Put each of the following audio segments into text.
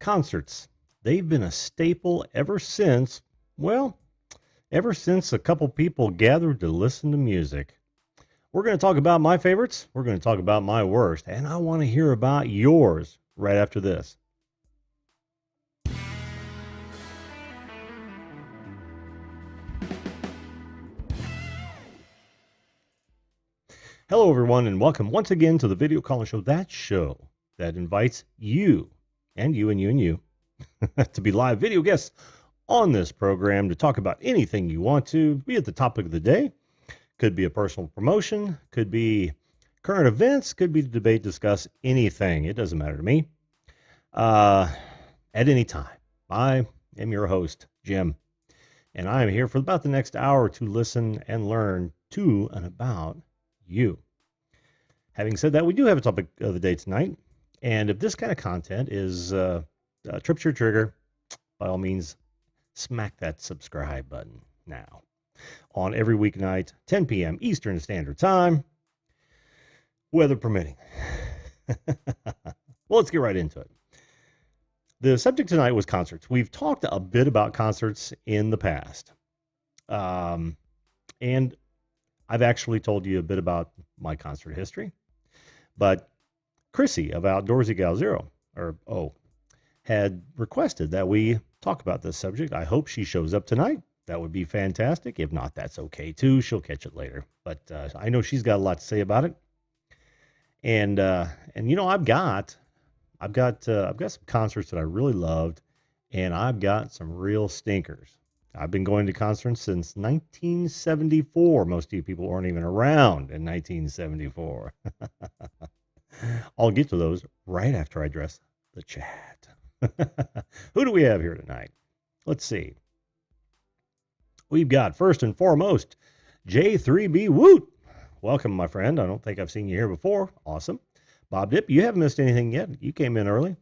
Concerts. They've been a staple ever since, well, ever since a couple people gathered to listen to music. We're going to talk about my favorites, we're going to talk about my worst, and I want to hear about yours right after this. Hello, everyone, and welcome once again to the Video Calling Show, that show that invites you and you and you and you to be live video guests on this program to talk about anything you want to, be it the topic of the day, could be a personal promotion, could be current events, could be to debate, discuss anything. It doesn't matter to me. At any time. I am your host, Jim, and I am here for about the next hour to listen and learn to and about you. Having said that, we do have a topic of the day tonight, and if this kind of content is trips your trigger, by all means, smack that subscribe button now. On every weeknight, 10 p.m. Eastern Standard Time, weather permitting. Well, let's get right into it. The subject tonight was concerts. We've talked a bit about concerts in the past. And I've actually told you a bit about my concert history. But Chrissy of Outdoorsy Gal Zero, had requested that we talk about this subject. I hope she shows up tonight. That would be fantastic. If not, that's okay too. She'll catch it later. But I know she's got a lot to say about it. And you know, I've got some concerts that I really loved, and I've got some real stinkers. I've been going to concerts since 1974. Most of you people weren't even around in 1974. I'll get to those right after I address the chat. Who do we have here tonight? Let's see. We've got, first and foremost, J3B Woot. Welcome, my friend. I don't think I've seen you here before. Awesome. Bob Dip, you haven't missed anything yet. You came in early.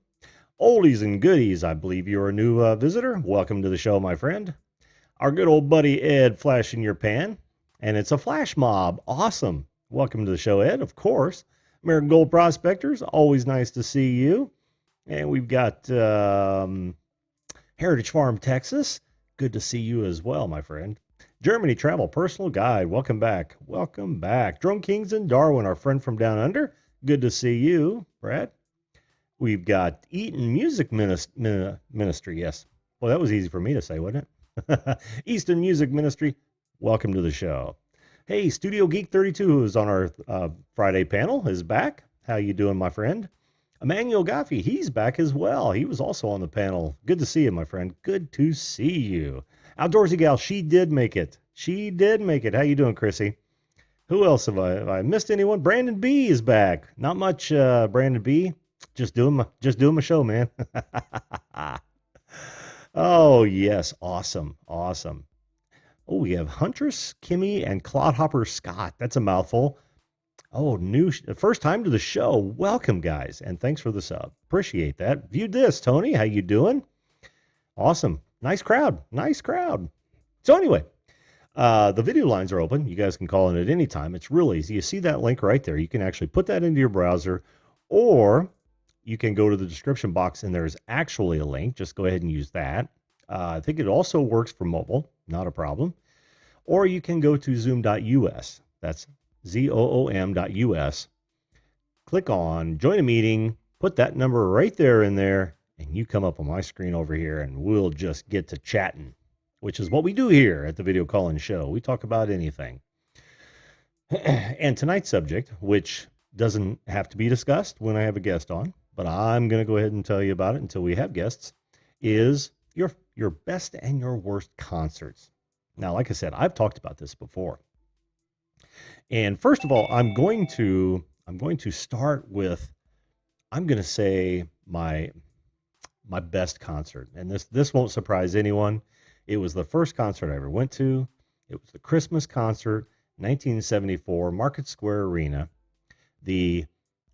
Oldies and goodies, I believe you're a new visitor. Welcome to the show, my friend. Our good old buddy Ed, flash in your pan. And it's a flash mob. Awesome. Welcome to the show, Ed, of course. American Gold Prospectors, always nice to see you. And we've got Heritage Farm, Texas. Good to see you as well, my friend. Germany Travel Personal Guide, welcome back. Welcome back. Drone Kings in Darwin, our friend from down under. Good to see you, Brad. We've got Eaton Music Ministry, yes. Well, that was easy for me to say, wasn't it? Easton Music Ministry, welcome to the show. Hey, Studio Geek 32, who's on our Friday panel, is back. How you doing, my friend? Emmanuel Gaffey, he's back as well. He was also on the panel. Good to see you, my friend. Good to see you. Outdoorsy Gal, she did make it. She did make it. How you doing, Chrissy? Who else have I missed anyone? Brandon B is back. Not much, Brandon B. Just doing my show, man. Oh, yes. Awesome. Awesome. Oh, we have Huntress, Kimmy, and Clodhopper Scott. That's a mouthful. Oh, first time to the show. Welcome, guys, and thanks for the sub. Appreciate that. Viewed this, Tony. How you doing? Awesome. Nice crowd. Nice crowd. So anyway, the video lines are open. You guys can call in at any time. It's real easy. You see that link right there. You can actually put that into your browser, or you can go to the description box, and there's actually a link. Just go ahead and use that. I think it also works for mobile. Not a problem. Or you can go to zoom.us. That's zoom.us. Click on join a meeting. Put that number right there in there, and you come up on my screen over here, and we'll just get to chatting, which is what we do here at the Video Call-In Show. We talk about anything. And tonight's subject, which doesn't have to be discussed when I have a guest on, but I'm going to go ahead and tell you about it until we have guests, is your best and your worst concerts. Now, like I said, I've talked about this before. And first of all, I'm going to start with, I'm going to say my best concert. And this won't surprise anyone. It was the first concert I ever went to. It was the Christmas concert, 1974, Market Square Arena. The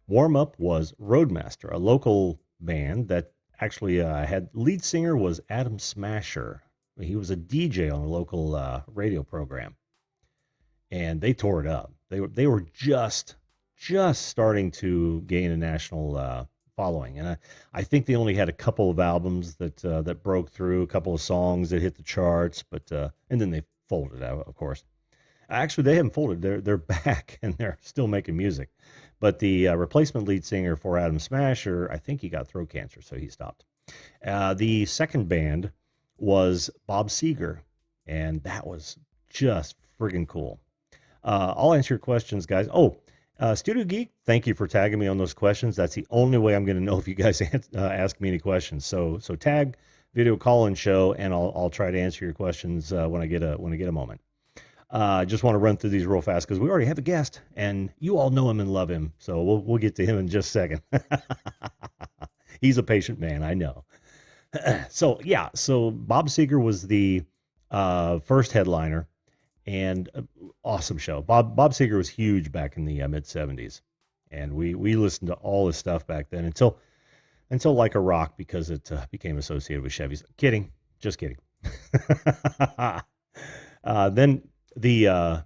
warm-up was Roadmaster, a local band that actually had lead singer was Adam Smasher. He was a DJ on a local radio program, and they tore it up. They were just starting to gain a national following. And I think they only had a couple of albums that broke through, a couple of songs that hit the charts, but and then they folded out, of course. Actually, they haven't folded. They're back and they're still making music. But the replacement lead singer for Adam Smasher, I think he got throat cancer, so he stopped. The second band was Bob Seger, and that was just friggin' cool. I'll answer your questions, guys. Oh, Studio Geek, thank you for tagging me on those questions. That's the only way I'm going to know if you guys ask me any questions. So tag Video Call-In Show, and I'll try to answer your questions when I get a moment. I just want to run through these real fast because we already have a guest, and you all know him and love him. So we'll get to him in just a second. He's a patient man, I know. So Bob Seger was the first headliner, and awesome show. Bob Seger was huge back in the mid '70s, and we listened to all his stuff back then until Like a Rock, because it became associated with Chevys. Kidding, just kidding. Then the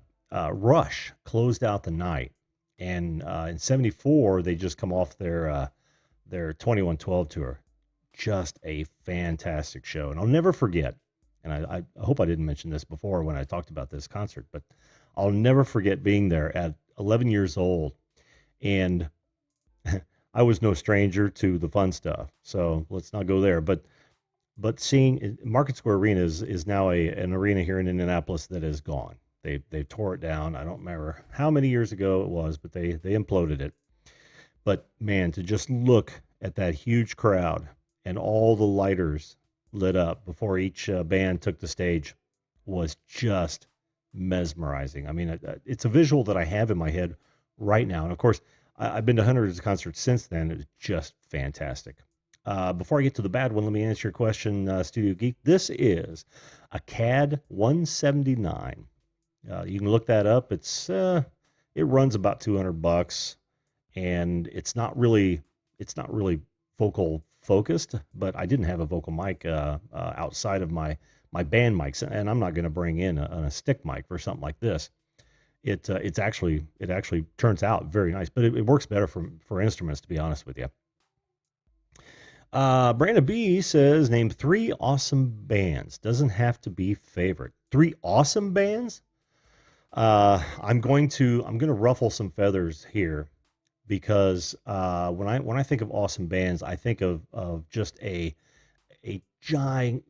Rush closed out the night, and in '74 they just come off their 2112 tour. Just a fantastic show, and I'll never forget. And I hope I didn't mention this before when I talked about this concert, but I'll never forget being there at 11 years old, and I was no stranger to the fun stuff. So let's not go there. But seeing Market Square Arena is now an arena here in Indianapolis that is gone. They tore it down. I don't remember how many years ago it was, but they imploded it. But man, to just look at that huge crowd and all the lighters lit up before each band took the stage was just mesmerizing. I mean, it's a visual that I have in my head right now. And of course, I've been to hundreds of concerts since then. It's just fantastic. Before I get to the bad one, let me answer your question, Studio Geek. This is a CAD 179. You can look that up. It runs about $200, and it's not really vocal focused. But I didn't have a vocal mic outside of my band mics, and I'm not going to bring in a stick mic for something like this. It actually turns out very nice, but it works better for instruments, to be honest with you. Brandon B says, name 3 awesome bands. Doesn't have to be favorite. 3 awesome bands? I'm going to ruffle some feathers here, because when I think of awesome bands, I think of just a gigantic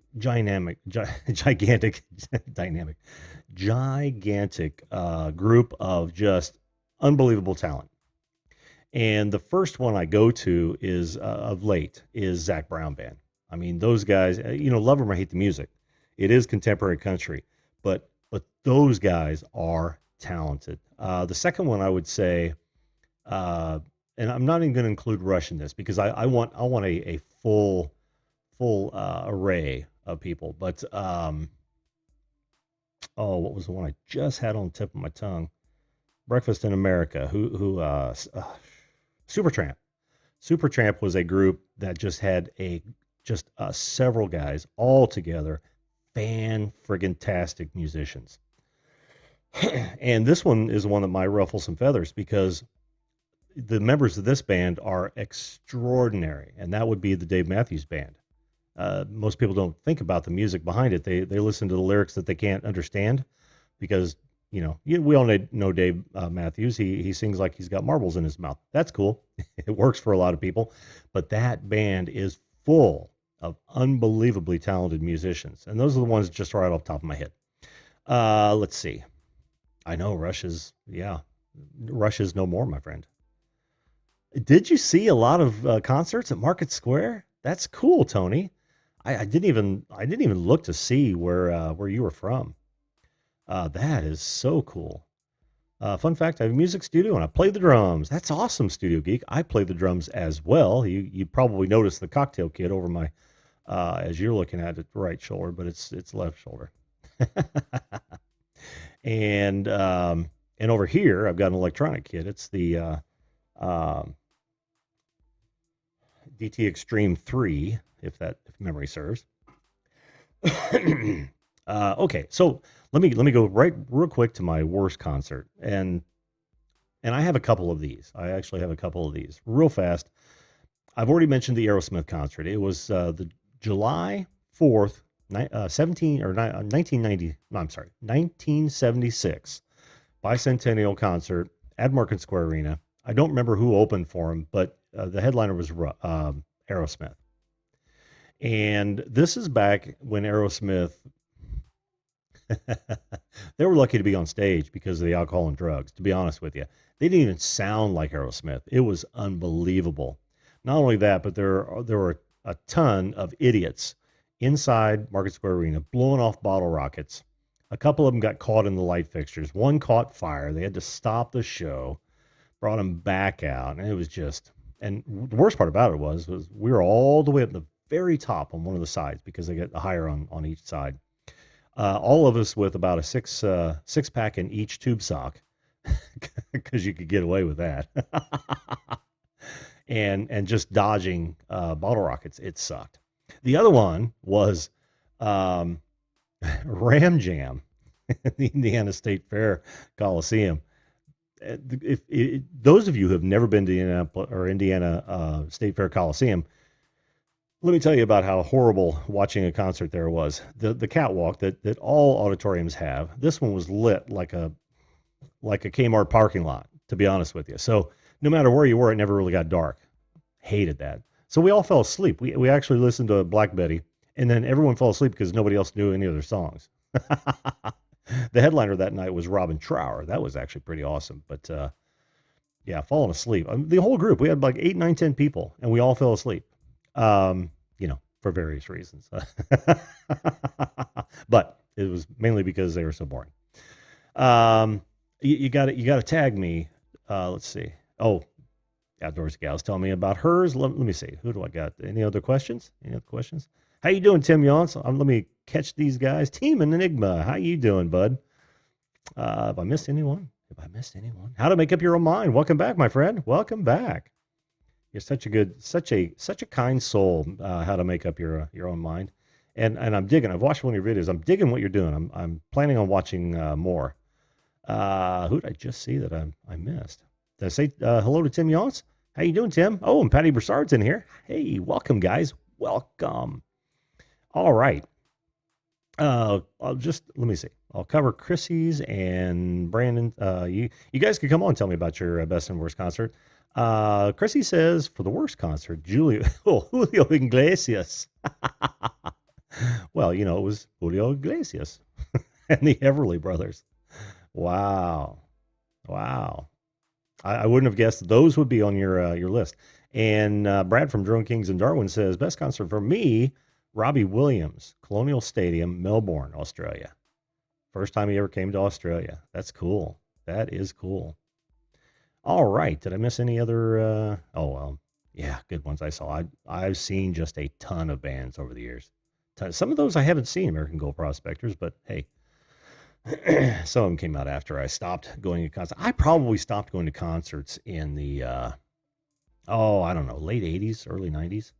group of just unbelievable talent. And the first one I go to is of late is Zac Brown Band. I mean, those guys, love them or hate the music, it is contemporary country, but those guys are talented. The second one I would say, and I'm not even going to include Rush in this, because I want a full array of people. But what was the one I just had on the tip of my tongue? Breakfast in America. Supertramp. Supertramp was a group that just had several guys all together, fan-friggin-tastic musicians. And this one is one that might ruffle some feathers, because the members of this band are extraordinary, and that would be the Dave Matthews Band. Most people don't think about the music behind it. They listen to the lyrics that they can't understand, because we all know Dave Matthews. He sings like he's got marbles in his mouth. That's cool. It works for a lot of people. But that band is full of unbelievably talented musicians, and those are the ones just right off the top of my head. Let's see. I know Rush is no more, my friend. Did you see a lot of concerts at Market Square? That's cool, Tony. I didn't even look to see where you were from. That is so cool. Fun fact: I have a music studio and I play the drums. That's awesome, Studio Geek. I play the drums as well. You probably noticed the cocktail kit over my as you're looking at it, right shoulder, but it's left shoulder. And over here I've got an electronic kit. It's the DT Extreme 3, if memory serves. Okay, so let me go real quick to my worst concert, and I have a couple of these. I actually have a couple of these real fast. I've already mentioned the Aerosmith concert. It was the July 4th, 1990. No, I'm sorry, 1976 bicentennial concert at Market Square Arena. I don't remember who opened for him, but the headliner was Aerosmith. And this is back when Aerosmith, they were lucky to be on stage because of the alcohol and drugs, to be honest with you. They didn't even sound like Aerosmith. It was unbelievable. Not only that, but there were a ton of idiots inside Market Square Arena blowing off bottle rockets. A couple of them got caught in the light fixtures. One caught fire. They had to stop the show, brought him back out, and it was just. And the worst part about it was we were all the way up the very top on one of the sides because they get higher on each side. All of us with about a six pack in each tube sock because you could get away with that. and just dodging bottle rockets. It sucked. The other one was Ram Jam, the Indiana State Fair Coliseum. Those of you who have never been to Indiana State Fair Coliseum, let me tell you about how horrible watching a concert there was. The catwalk that all auditoriums have. This one was lit like a Kmart parking lot, to be honest with you. So no matter where you were, it never really got dark. Hated that. So we all fell asleep. We actually listened to Black Betty, and then everyone fell asleep because nobody else knew any of their songs. The headliner that night was Robin Trower. That was actually pretty awesome. But yeah, falling asleep. The whole group, we had like 8, 9, 10 people, and we all fell asleep. For various reasons. But it was mainly because they were so boring. You got to tag me. Let's see. Oh, Outdoors Gal's telling me about hers. Let me see. Who do I got? Any other questions? How you doing, Tim Yance? Let me catch these guys. Team Enigma. How you doing, bud? Have I missed anyone? How to make up your own mind. Welcome back, my friend. Welcome back. You're such a kind soul. How to make up your own mind. And I'm digging. I've watched one of your videos. I'm digging what you're doing. I'm planning on watching more. Who did I just see that I missed? Did I say hello to Tim Yance? How you doing, Tim? Oh, and Patty Broussard's in here. Hey, welcome, guys. Welcome. All right. Let me see. I'll cover Chrissy's and Brandon. You guys can come on and tell me about your best and worst concert. Chrissy says for the worst concert, Julio Iglesias. Well, it was Julio Iglesias and the Everly Brothers. Wow. I wouldn't have guessed those would be on your list. And Brad from Drone Kings in Darwin says best concert for me, Robbie Williams, Colonial Stadium, Melbourne, Australia. First time he ever came to Australia. That's cool. That is cool. All right. Did I miss any other? Oh, well, yeah, good ones I saw. I've seen just a ton of bands over the years. Some of those I haven't seen, American Gold Prospectors, but hey, some of them came out after I stopped going to concerts. I probably stopped going to concerts in the, I don't know, late 80s, early 90s.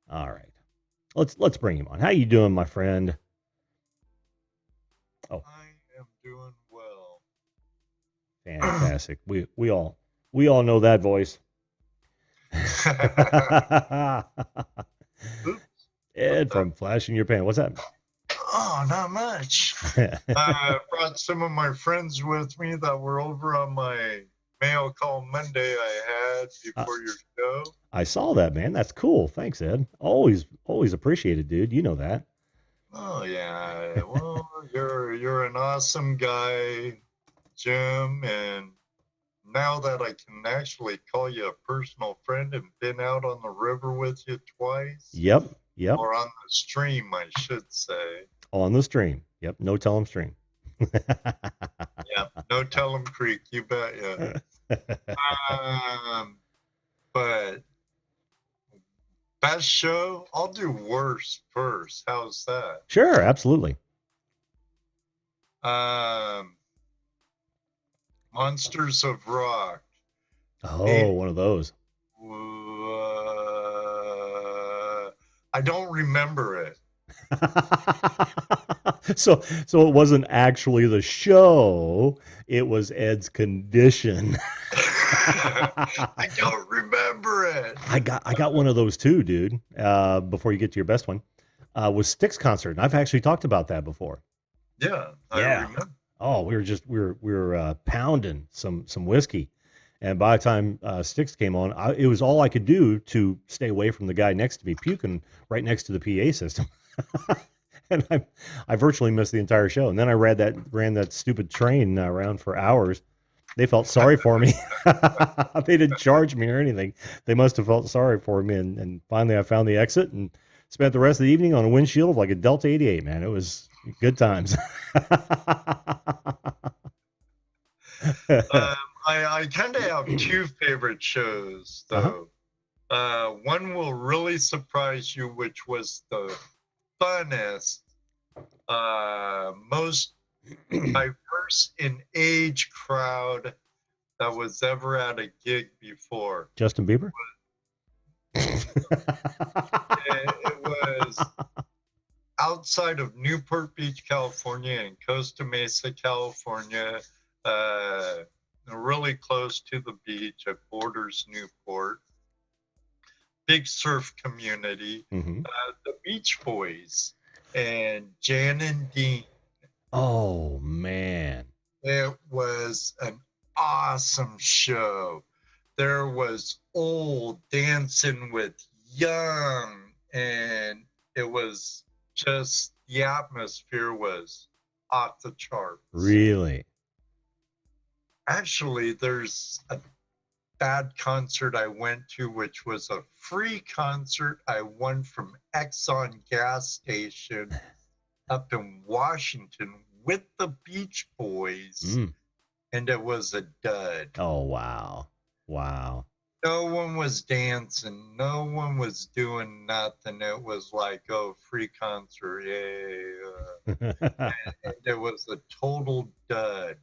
All right. Let's bring him on. How you doing, my friend? Oh, I am doing well. Fantastic. we all know that voice. Ed from Flash in Your Pan. What's that? Oh, not much. I brought some of my friends with me that were over on my mail call Monday I had before your show. I saw that, man. That's cool. Thanks, Ed. Always appreciated, dude. You know that. Oh yeah. Well, you're an awesome guy, Jim, and now that I can actually call you a personal friend and been out on the river with you twice. Yep. Or on the stream, I should say. On the stream. Yep. No tell 'em stream. Yeah. No tell 'em creek. You bet. But best show, I'll do worst first. How's that? Sure. Absolutely. Monsters of Rock. Oh, one of those. I don't remember it. So it wasn't actually the show. It was Ed's condition. I don't remember it. I got one of those too, dude. Before you get to your best one, was Styx concert. And I've actually talked about that before. Yeah, I Yeah. remember. Oh, we were pounding some whiskey, and by the time Styx came on, it was all I could do to stay away from the guy next to me puking right next to the PA system. And I virtually missed the entire show. And then I ran that stupid train around for hours. They felt sorry for me. They didn't charge me or anything. They must have felt sorry for me. And finally, I found the exit and spent the rest of the evening on a windshield of like a Delta 88. Man, it was good times. I kind of have two favorite shows, Uh-huh. though. One will really surprise you, which was the funnest, most diverse in age crowd that was ever at a gig before. Justin Bieber? It was outside of Newport Beach, California, and Costa Mesa, California, really close to the beach. It borders Newport. Big surf community. Mm-hmm. The Beach Boys and Jan and Dean. Oh, man. It was an awesome show. There was old dancing with young, and it was just, the atmosphere was off the charts. Really? Actually, there's a bad concert I went to, which was a free concert I won from Exxon gas station up in Washington with the Beach Boys, and it was a dud. Oh, wow. Wow. No one was dancing. No one was doing nothing. It was like, oh, free concert. Yeah. And it was a total dud.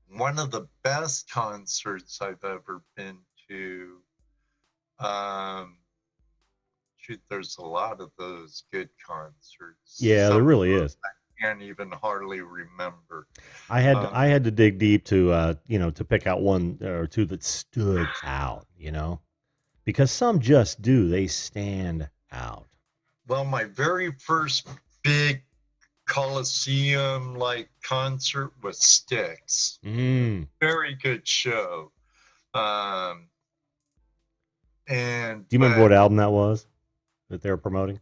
One of the best concerts I've ever been to. Shoot, there's a lot of those good concerts. Yeah, there really is. I can't even hardly remember. I had to dig deep to to pick out one or two that stood out, because some just do. They stand out. Well, my very first big Coliseum like concert was Styx. Very good show. And do you remember what album that was that they were promoting?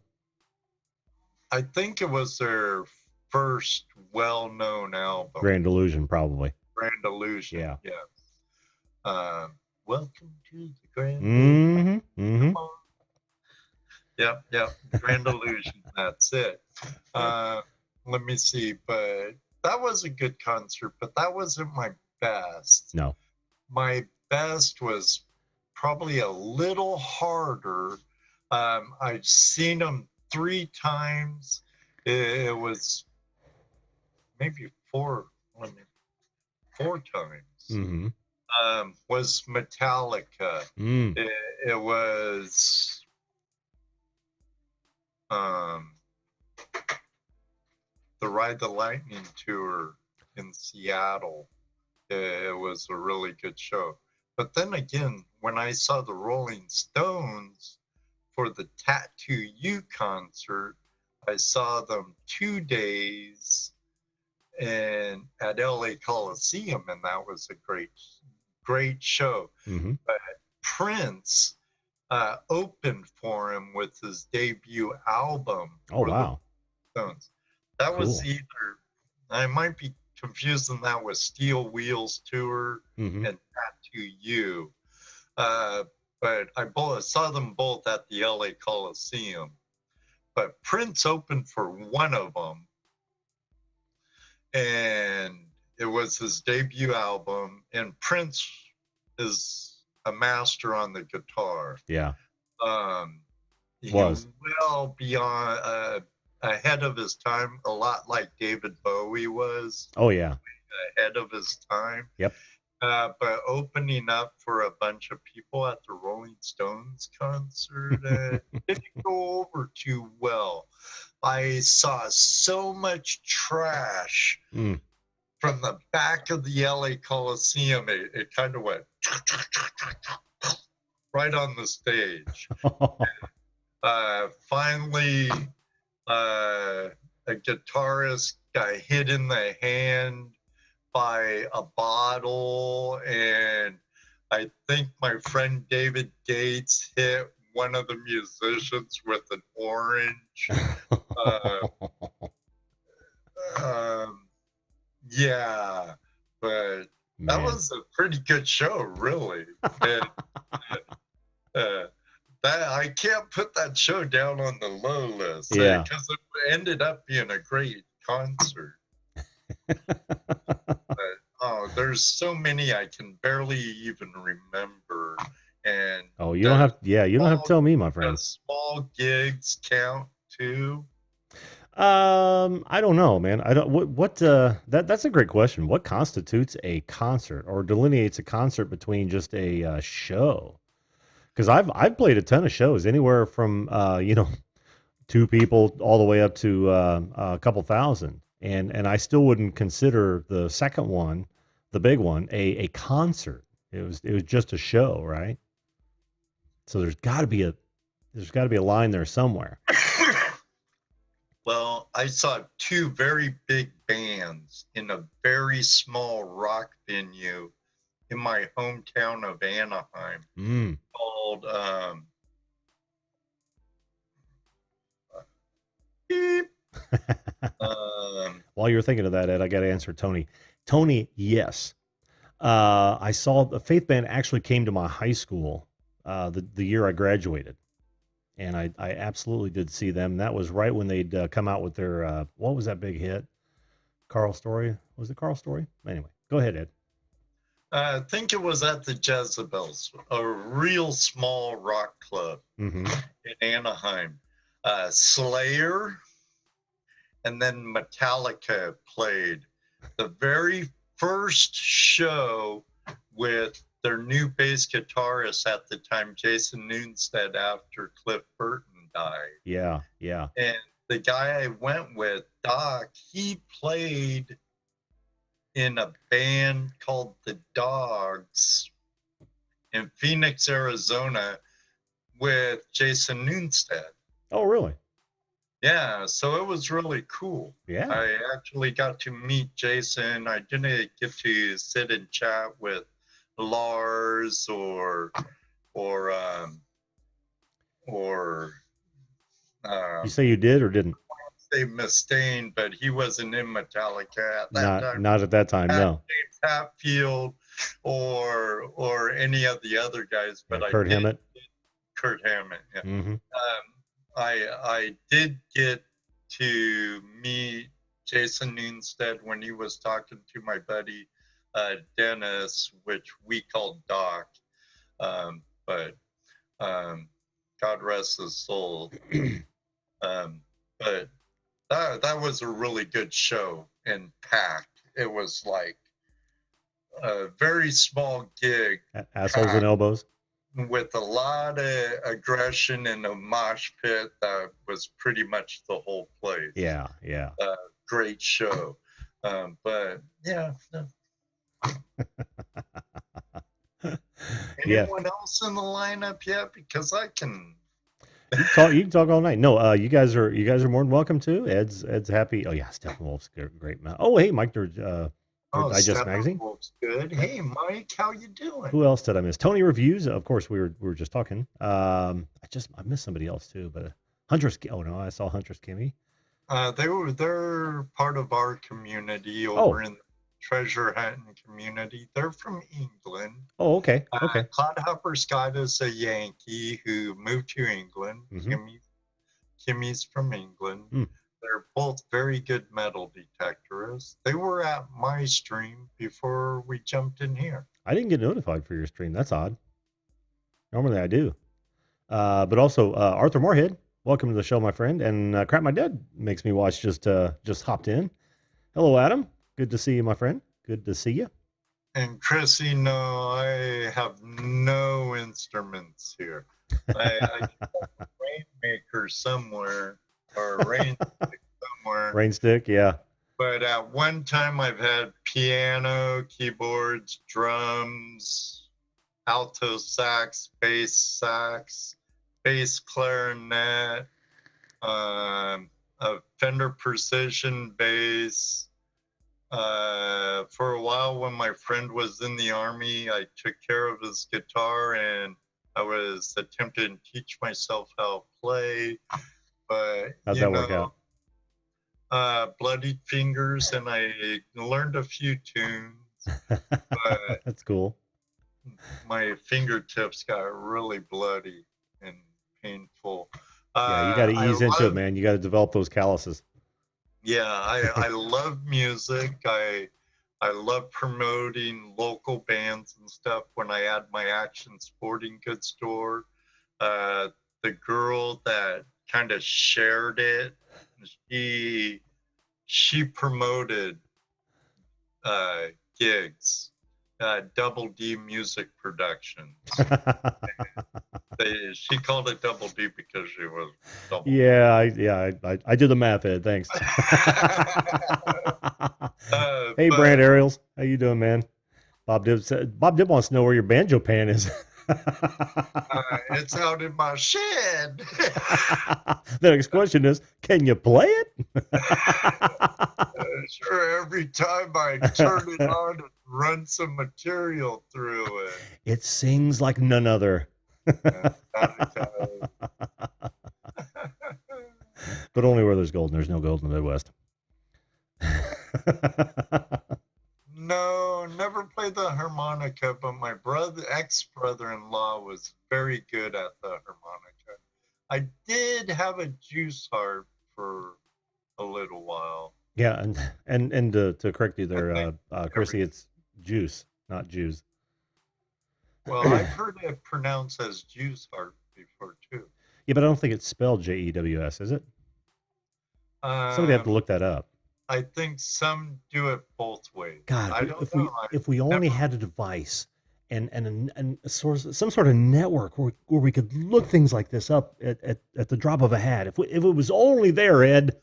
I think it was their first well-known album. Grand Illusion, probably. Grand Illusion. Yeah. Yeah. Welcome to the Grand Illusion. Mm-hmm. Yep. Grand Illusion. That's it. Let me see. But that was a good concert, but that wasn't my best. No. My best was probably a little harder. I've seen them 3 times. It was maybe 4 times. Mm-hmm. Was Metallica. It was the Ride the Lightning tour in Seattle. It was a really good show. But then again, when I saw the Rolling Stones for the Tattoo You concert, I saw them 2 days and at LA Coliseum, and that was a great show. Mm-hmm. But Prince opened for him with his debut album. Oh, wow. Stones. That cool. was either, I might be confusing that with Steel Wheels Tour and Tattoo You. But I saw them both at the LA Coliseum. But Prince opened for one of them. And it was his debut album. And Prince is a master on the guitar. Yeah. He was well beyond, ahead of his time, a lot like David Bowie was. Oh, yeah. Ahead of his time. Yep. But opening up for a bunch of people at the Rolling Stones concert didn't go over too well. I saw so much trash from the back of the LA Coliseum, it kind of went right on the stage. Finally, a guitarist got hit in the hand by a bottle, and I think my friend David Gates hit one of the musicians with an orange. Yeah, but that was a pretty good show, really. And, that I can't put that show down on the low list because it ended up being a great concert. But there's so many I can barely even remember. And you don't have to tell me, my friend. Small gigs count too. I don't know, man. I don't that's a great question. What constitutes a concert or delineates a concert between just a show? Because I've played a ton of shows, anywhere from 2 people all the way up to a couple thousand, and I still wouldn't consider the second one, the big one, a concert. It was just a show, right? So there's got to be a line there somewhere. Well, I saw 2 very big bands in a very small rock venue in my hometown of Anaheim called Beep. While you're thinking of that, Ed, I got to answer Tony. Tony, yes. I saw the Faith Band actually came to my high school the year I graduated. And I absolutely did see them. That was right when they'd come out with their, what was that big hit? Carl Story? Was it Carl Story? Anyway, go ahead, Ed. I think it was at the Jezebels, a real small rock club in Anaheim. Slayer and then Metallica played the very first show with their new bass guitarist at the time, Jason Newsted, after Cliff Burton died. Yeah. And the guy I went with, Doc, he played in a band called The Dogs in Phoenix, Arizona with Jason Newsted. Oh, really? Yeah, so it was really cool. Yeah. I actually got to meet Jason. I didn't get to sit and chat with Lars or you say you did or didn't? I say Mustaine, but he wasn't in Metallica at that time. Not at that time, no. James Hetfield or any of the other guys, but Kurt Hammett. Kurt Hammett, yeah. Mm-hmm. I did get to meet Jason Newsted when he was talking to my buddy Dennis, which we called Doc, but God rest his soul. But that was a really good show and packed. It was like a very small gig. Assholes and elbows. With a lot of aggression and a mosh pit that was pretty much the whole place. Yeah. Great show. But yeah. Anyone else in the lineup yet? Because I can. You can talk all night. No, you guys are more than welcome to. Ed's happy. Oh yeah, Steppenwolf's great. Oh hey, Mike, Digest Magazine. Good. Hey, Mike, how you doing? Who else did I miss? Tony Reviews. Of course, we were just talking. I missed somebody else too, but Huntress. Oh no, I saw Huntress Kimmy. They're part of our community over in the treasure hunting community. They're from England. Oh, okay. Clodhopper Scott is a Yankee who moved to England. Kimmy's from England. They're both very good metal detectorists. They were at my stream before we jumped in here. I didn't get notified for your stream. That's odd. Normally I do. But also Arthur Moorhead, welcome to the show, my friend. And Crap My Dad makes me watch just hopped in. Hello, Adam. Good to see you, my friend. Good to see you. And Chrissy, no, I have no instruments here. I have a rainmaker somewhere, or a rain stick somewhere. Rain stick, yeah. But at one time, I've had piano, keyboards, drums, alto sax, bass clarinet, a Fender Precision bass. For a while, when my friend was in the Army, I took care of his guitar and I was attempting to teach myself how to play. But, How'd that work out? Bloodied fingers, and I learned a few tunes, but That's cool. my fingertips got really bloody and painful. Yeah, you got to I ease into it, love, man. You got to develop those calluses. yeah, I love music. I love promoting local bands and stuff. When I had my Action Sporting Goods store, uh, the girl that kind of shared it, she promoted gigs, Double D Music Productions. She called it Double D because she was double. I did the math, Ed. Thanks. Hey, Brand But Ariels, how you doing, man? Bob Dib wants to know where your banjo pan is. it's out in my shed. The next question is, can you play it? Sure, every time I turn it on and run some material through it. It sings like none other. But only where there's gold, and there's no gold in the Midwest. No, never played the harmonica, but my ex-brother-in-law was very good at the harmonica. I did have a juice harp for a little while. Yeah, and to correct you there, Chrissy, it's juice, not Jews. Well, I've heard it pronounced as juice harp before too. Yeah, but I don't think it's spelled Jews, is it? Somebody have to look that up. I think some do it both ways. God, I don't know. if we only had a device and a source, some sort of network where we could look things like this up at the drop of a hat. If it was only there, Ed,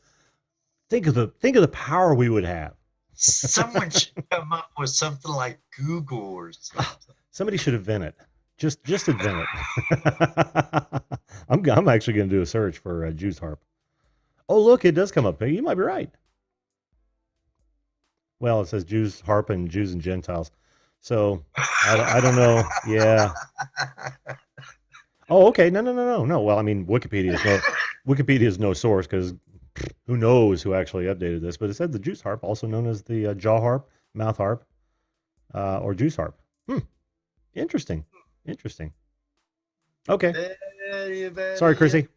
think of the power we would have. Someone should come up with something like Google or something. Somebody should invent it. Just invent it. I'm actually going to do a search for Jews harp. Oh, look, it does come up. You might be right. Well, it says Jews harp and Jews and Gentiles. So I don't know. Yeah. Oh, okay. No. Well, I mean, Wikipedia is no source because who knows who actually updated this? But it said the Jews harp, also known as the jaw harp, mouth harp, or Jews harp. Interesting. Okay. Sorry, Chrissy.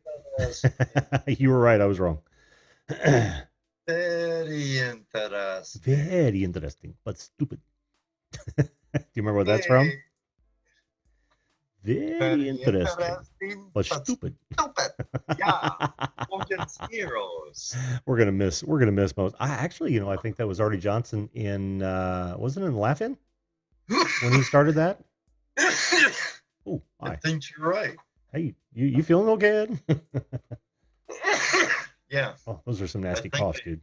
You were right. I was wrong. Very interesting. Very interesting, but stupid. Do you remember where that's from? Very interesting, but stupid. Yeah. Heroes. We're gonna miss most. I actually, I think that was Artie Johnson in wasn't it in Laugh-In when he started that? Oh, I think you're right. Hey, you feeling okay, Ed? Yeah. Oh, those are some nasty coughs, dude.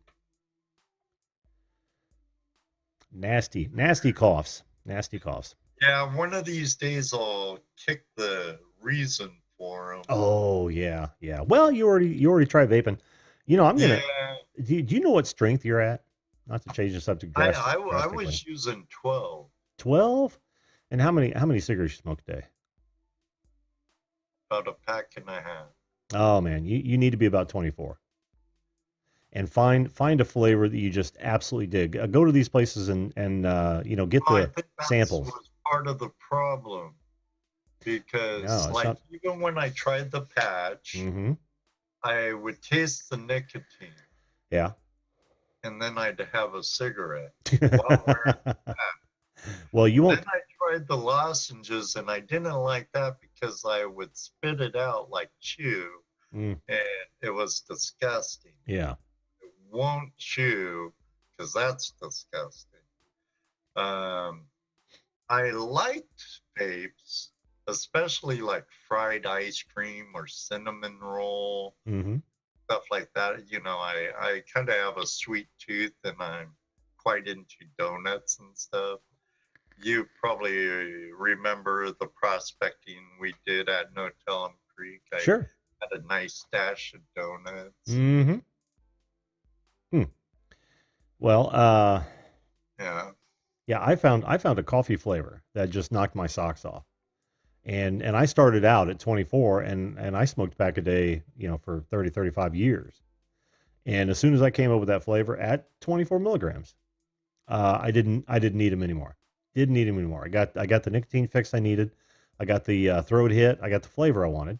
Nasty coughs. Yeah, one of these days I'll kick the reason for them. Oh yeah. Well, you already tried vaping. I'm gonna. Yeah. Do you know what strength you're at? Not to change the subject drastically. I was using 12. 12? And how many cigarettes you smoke a day? About a pack and a half. Oh man, you need to be about 24. And find a flavor that you just absolutely dig. Go to these places and get the samples. That was part of the problem because even when I tried the patch, I would taste the nicotine. Yeah. And then I'd have a cigarette. Well, you won't. Then I tried the lozenges, and I didn't like that because I would spit it out like chew, and it was disgusting. Yeah. Won't chew because that's disgusting. I liked vapes, especially like fried ice cream or cinnamon roll. stuff like that. I kind of have a sweet tooth, and I'm quite into donuts and stuff. You probably remember the prospecting we did at No Tellum Creek. I Sure. had a nice stash of donuts. Mm-hmm. Hmm. Well, Yeah. yeah, I found a coffee flavor that just knocked my socks off. And I started out at 24 and I smoked back a day, for 30, 35 years. And as soon as I came up with that flavor at 24 milligrams, I didn't need them anymore. Didn't need them anymore. I got the nicotine fix I needed. I got the throat hit. I got the flavor I wanted.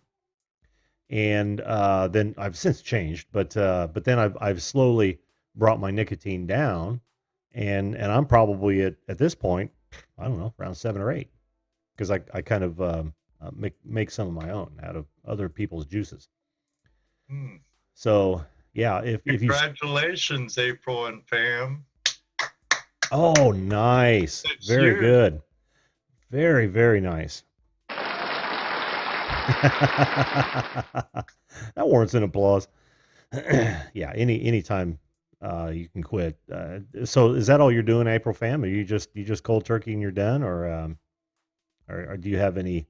And then I've since changed, but then I've slowly brought my nicotine down, and I'm probably at this point, I don't know, around 7 or 8, because I kind of make some of my own out of other people's juices. Hmm. So yeah, if you Congratulations, April and fam. oh, nice, It's very huge. good, very very nice. That warrants an applause. Yeah, anytime you can quit. So is that all you're doing, April fam? Are you just cold turkey and you're done, or do you have any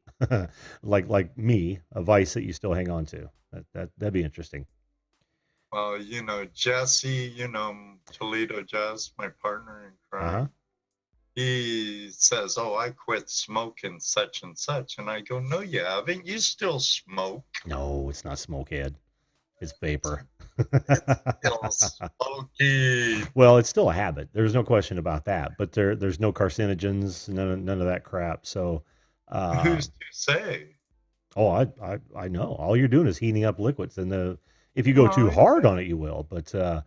like me, a vice that you still hang on to? That'd be interesting. Well, Jesse, Toledo Jess, my partner in Uh-huh. crime, he says, "Oh, I quit smoking such and such." And I go, "No, you haven't. You still smoke. No, it's not smokehead. It's vapor. It's still smoky." Well, it's still a habit. There's no question about that. But there's no carcinogens, none of that crap. So, uh, Who's to say? oh, I know. All you're doing is heating up liquids, and if you go too Well, hard on it, you will. But you're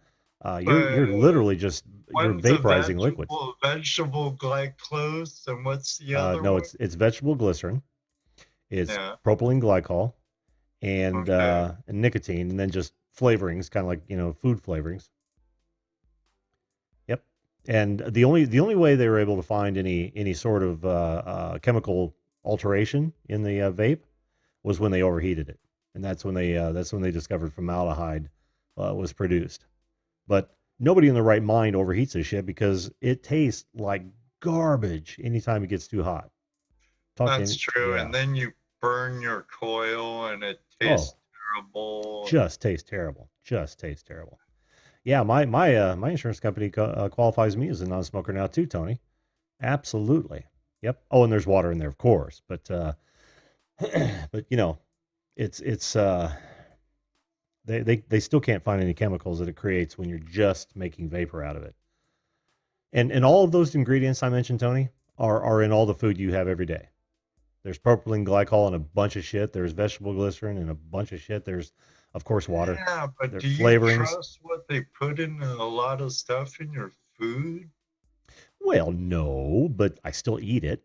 but literally you're one's a vaporizing liquids. vegetable glycose, and what's the other No, one? it's vegetable glycerin. It's Yeah. propylene glycol Okay. and nicotine, and then just flavorings, kind of like food flavorings. Yep. And the only way they were able to find any sort of chemical alteration in the vape was when they overheated it, and that's when they discovered formaldehyde was produced. But nobody in the right mind overheats this shit because it tastes like garbage anytime it gets too hot. Talk to That's any, true. yeah. And then you burn your coil and it tastes Oh, terrible. just tastes terrible. Just tastes terrible. Yeah, my insurance company qualifies me as a non-smoker now too, Tony. Absolutely. Yep. Oh, and there's water in there, of course, but but it's they still can't find any chemicals that it creates when you're just making vapor out of it. And all of those ingredients I mentioned, Tony, are in all the food you have every day. There's propylene glycol and a bunch of shit. There's vegetable glycerin and a bunch of shit. There's, of course, water. Yeah, but There's do you flavorings. trust what they put in a lot of stuff in your food? Well, no, but I still eat it.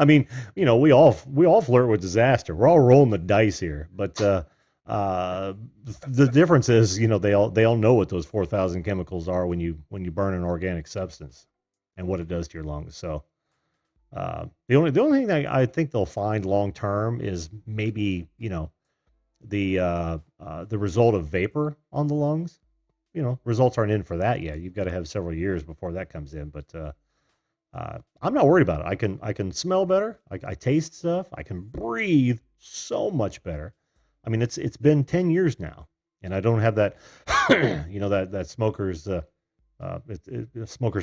I mean, we all flirt with disaster. We're all rolling the dice here, but uh, the difference is, they all know what those 4,000 chemicals are when you burn an organic substance, and what it does to your lungs. So the only thing that I think they'll find long term is maybe the result of vapor on the lungs. Results aren't in for that yet. You've got to have several years before that comes in. But I'm not worried about it. I can smell better. I taste stuff. I can breathe so much better. I mean, it's been 10 years now, and I don't have that, that smoker's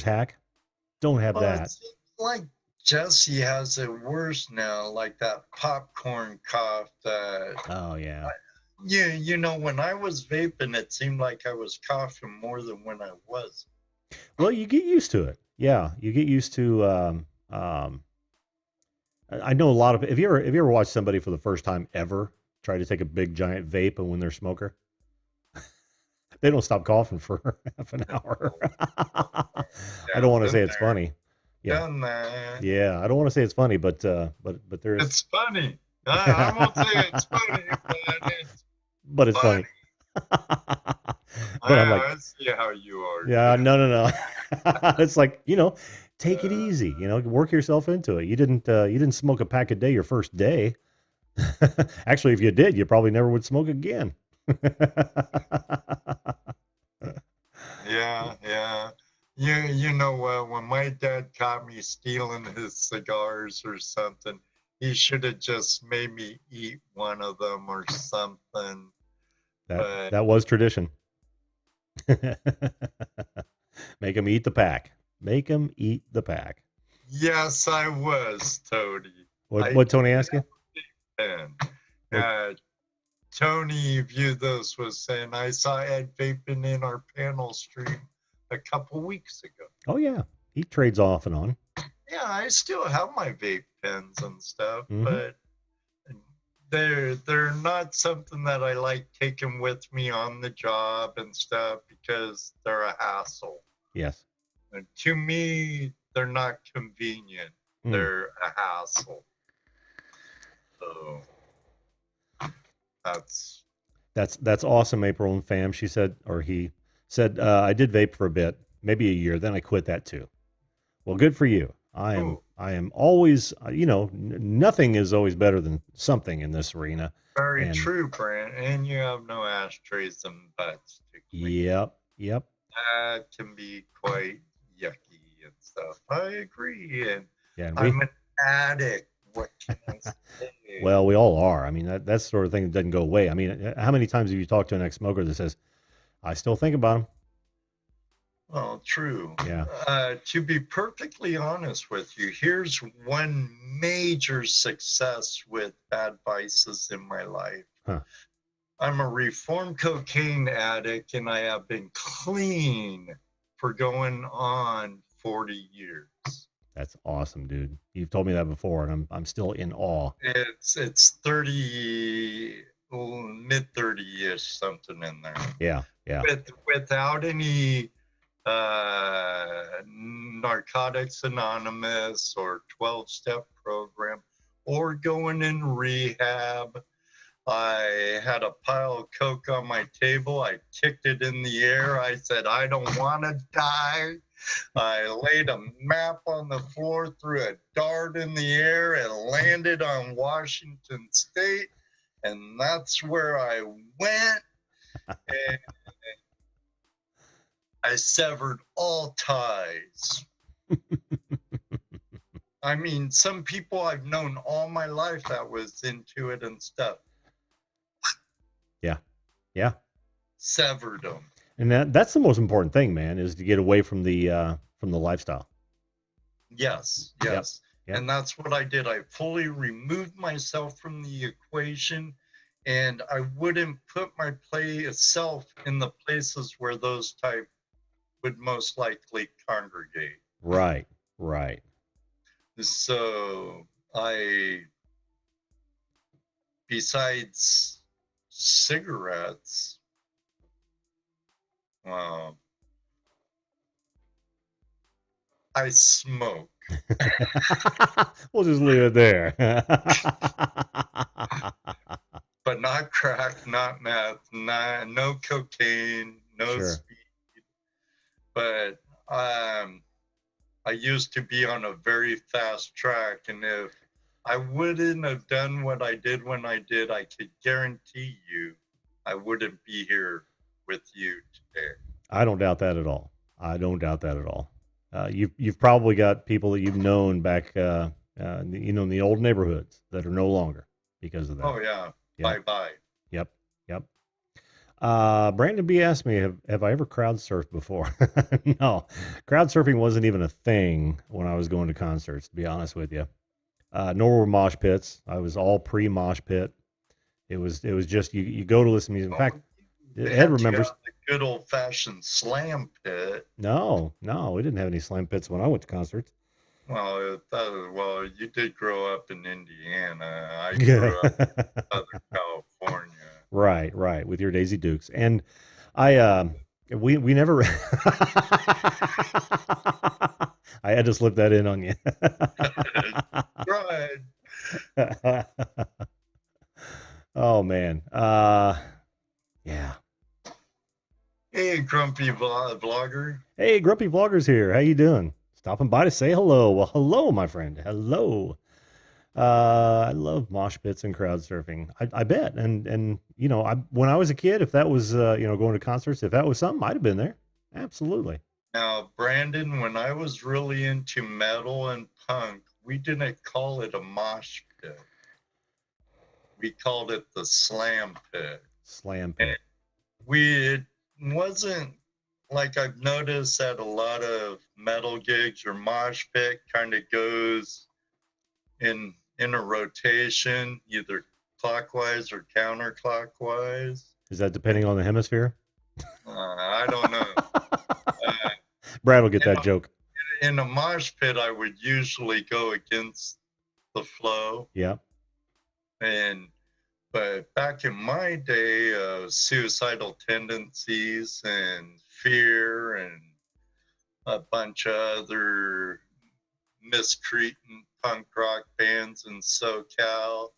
hack. Don't have Well, it that. seems like Jesse has it worse now, like that popcorn cough that Oh yeah. when I was vaping, it seemed like I was coughing more than when I was. Well, you get used to it. Yeah, you get used to. I know a lot of. Have you ever watched somebody for the first time ever try to take a big giant vape, and when they're a smoker, they don't stop coughing for half an hour. I don't Yeah, want to say been it's there, funny. Yeah, done that. yeah. I don't want to say it's funny, but there is. It's funny. I won't say it's funny, but it's But it's funny. funny. But I'm like, I see how you are, yeah, Jim. no, no, no. It's like, take it Uh, easy. Work yourself into it. You didn't smoke a pack a day your first day. Actually, if you did, you probably never would smoke again. Yeah, yeah. You know what? When my dad caught me stealing his cigars or something, he should have just made me eat one of them or something. That But that was tradition. Make them eat the pack. Make them eat the pack. yes, I was, Tony. I What did Tony ask you? then. What? Tony viewed this was saying, I saw Ed vaping in our panel stream a couple weeks ago. Oh yeah, he trades off and on. Yeah, I still have my vape pens and stuff, Mm-hmm. but they're not something that I like taking with me on the job and stuff because they're a hassle. Yes. And to me, they're not convenient. Mm. They're a hassle. So that's awesome, April and fam. She said, or he said, I did vape for a bit, maybe a year, then I quit that too. Well, good for you. I am always, nothing is always better than something in this arena. very true, Brent. And you have no ashtrays and butts to clean. Yep. That can be quite yucky and stuff. I agree. And Yeah, I'm an addict. What can I say? Well, we all are. I mean, that's the sort of thing that doesn't go away. I mean, how many times have you talked to an ex-smoker that says, I still think about him? Well, true. Yeah. To be perfectly honest with you, here's one major success with bad vices in my life. Huh. I'm a reformed cocaine addict, and I have been clean for going on 40 years. That's awesome, dude. You've told me that before, and I'm still in awe. It's 30, mid 30-ish, something in there. Yeah. Without any Narcotics Anonymous or 12-step program or going in rehab. I had a pile of coke on my table. I kicked it in the air. I said, I don't want to die. I laid a map on the floor, threw a dart in the air, and landed on Washington State. And that's where I went. And I severed all ties. I mean, some people I've known all my life that was into it and stuff. Yeah. Severed them. And that's the most important thing, man, is to get away from the lifestyle. Yes. Yep. And that's what I did. I fully removed myself from the equation, and I wouldn't put myself in the places where those type would most likely congregate. Right. So besides cigarettes, I smoke. We'll just leave it there. But not crack, not meth, no cocaine, no speed. But I used to be on a very fast track, and if I wouldn't have done what I did when I did, I could guarantee you I wouldn't be here with you today. I don't doubt that at all. You've probably got people that you've known back, in the old neighborhoods that are no longer because of that. Oh yeah. Bye. Yep. Brandon B asked me, have I ever crowd surfed before? No, crowd surfing wasn't even a thing when I was going to concerts, to be honest with you. Nor were mosh pits. I was all pre mosh pit. It was just you go to listen to music. In fact, Ed remembers the good old fashioned slam pit. No, we didn't have any slam pits when I went to concerts. Well, you did grow up in Indiana. I grew up in Southern California. Right, with your Daisy Dukes, and we never. I had to slip that in on you. Right. Oh man, yeah. Hey, Grumpy Vlogger. Hey, Grumpy Vlogger's here. How you doing? Stopping by to say hello. Well, hello, my friend. Hello. I love mosh pits and crowd surfing. I bet. And you know, when I was a kid, if that was you know, going to concerts, if that was something, I'd have been there. Absolutely. Now, Brandon, when I was really into metal and punk, we didn't call it a mosh pit. We called it the slam pit. Slam And pit. it wasn't like I've noticed that a lot of metal gigs or mosh pit kind of goes in a rotation, either clockwise or counterclockwise. Is that depending on the hemisphere? I don't know. Uh, Brad will get in, that joke. in a mosh pit, I would usually go against the flow. Yeah. But back in my day, suicidal tendencies and fear and a bunch of other miscreant punk rock bands in SoCal,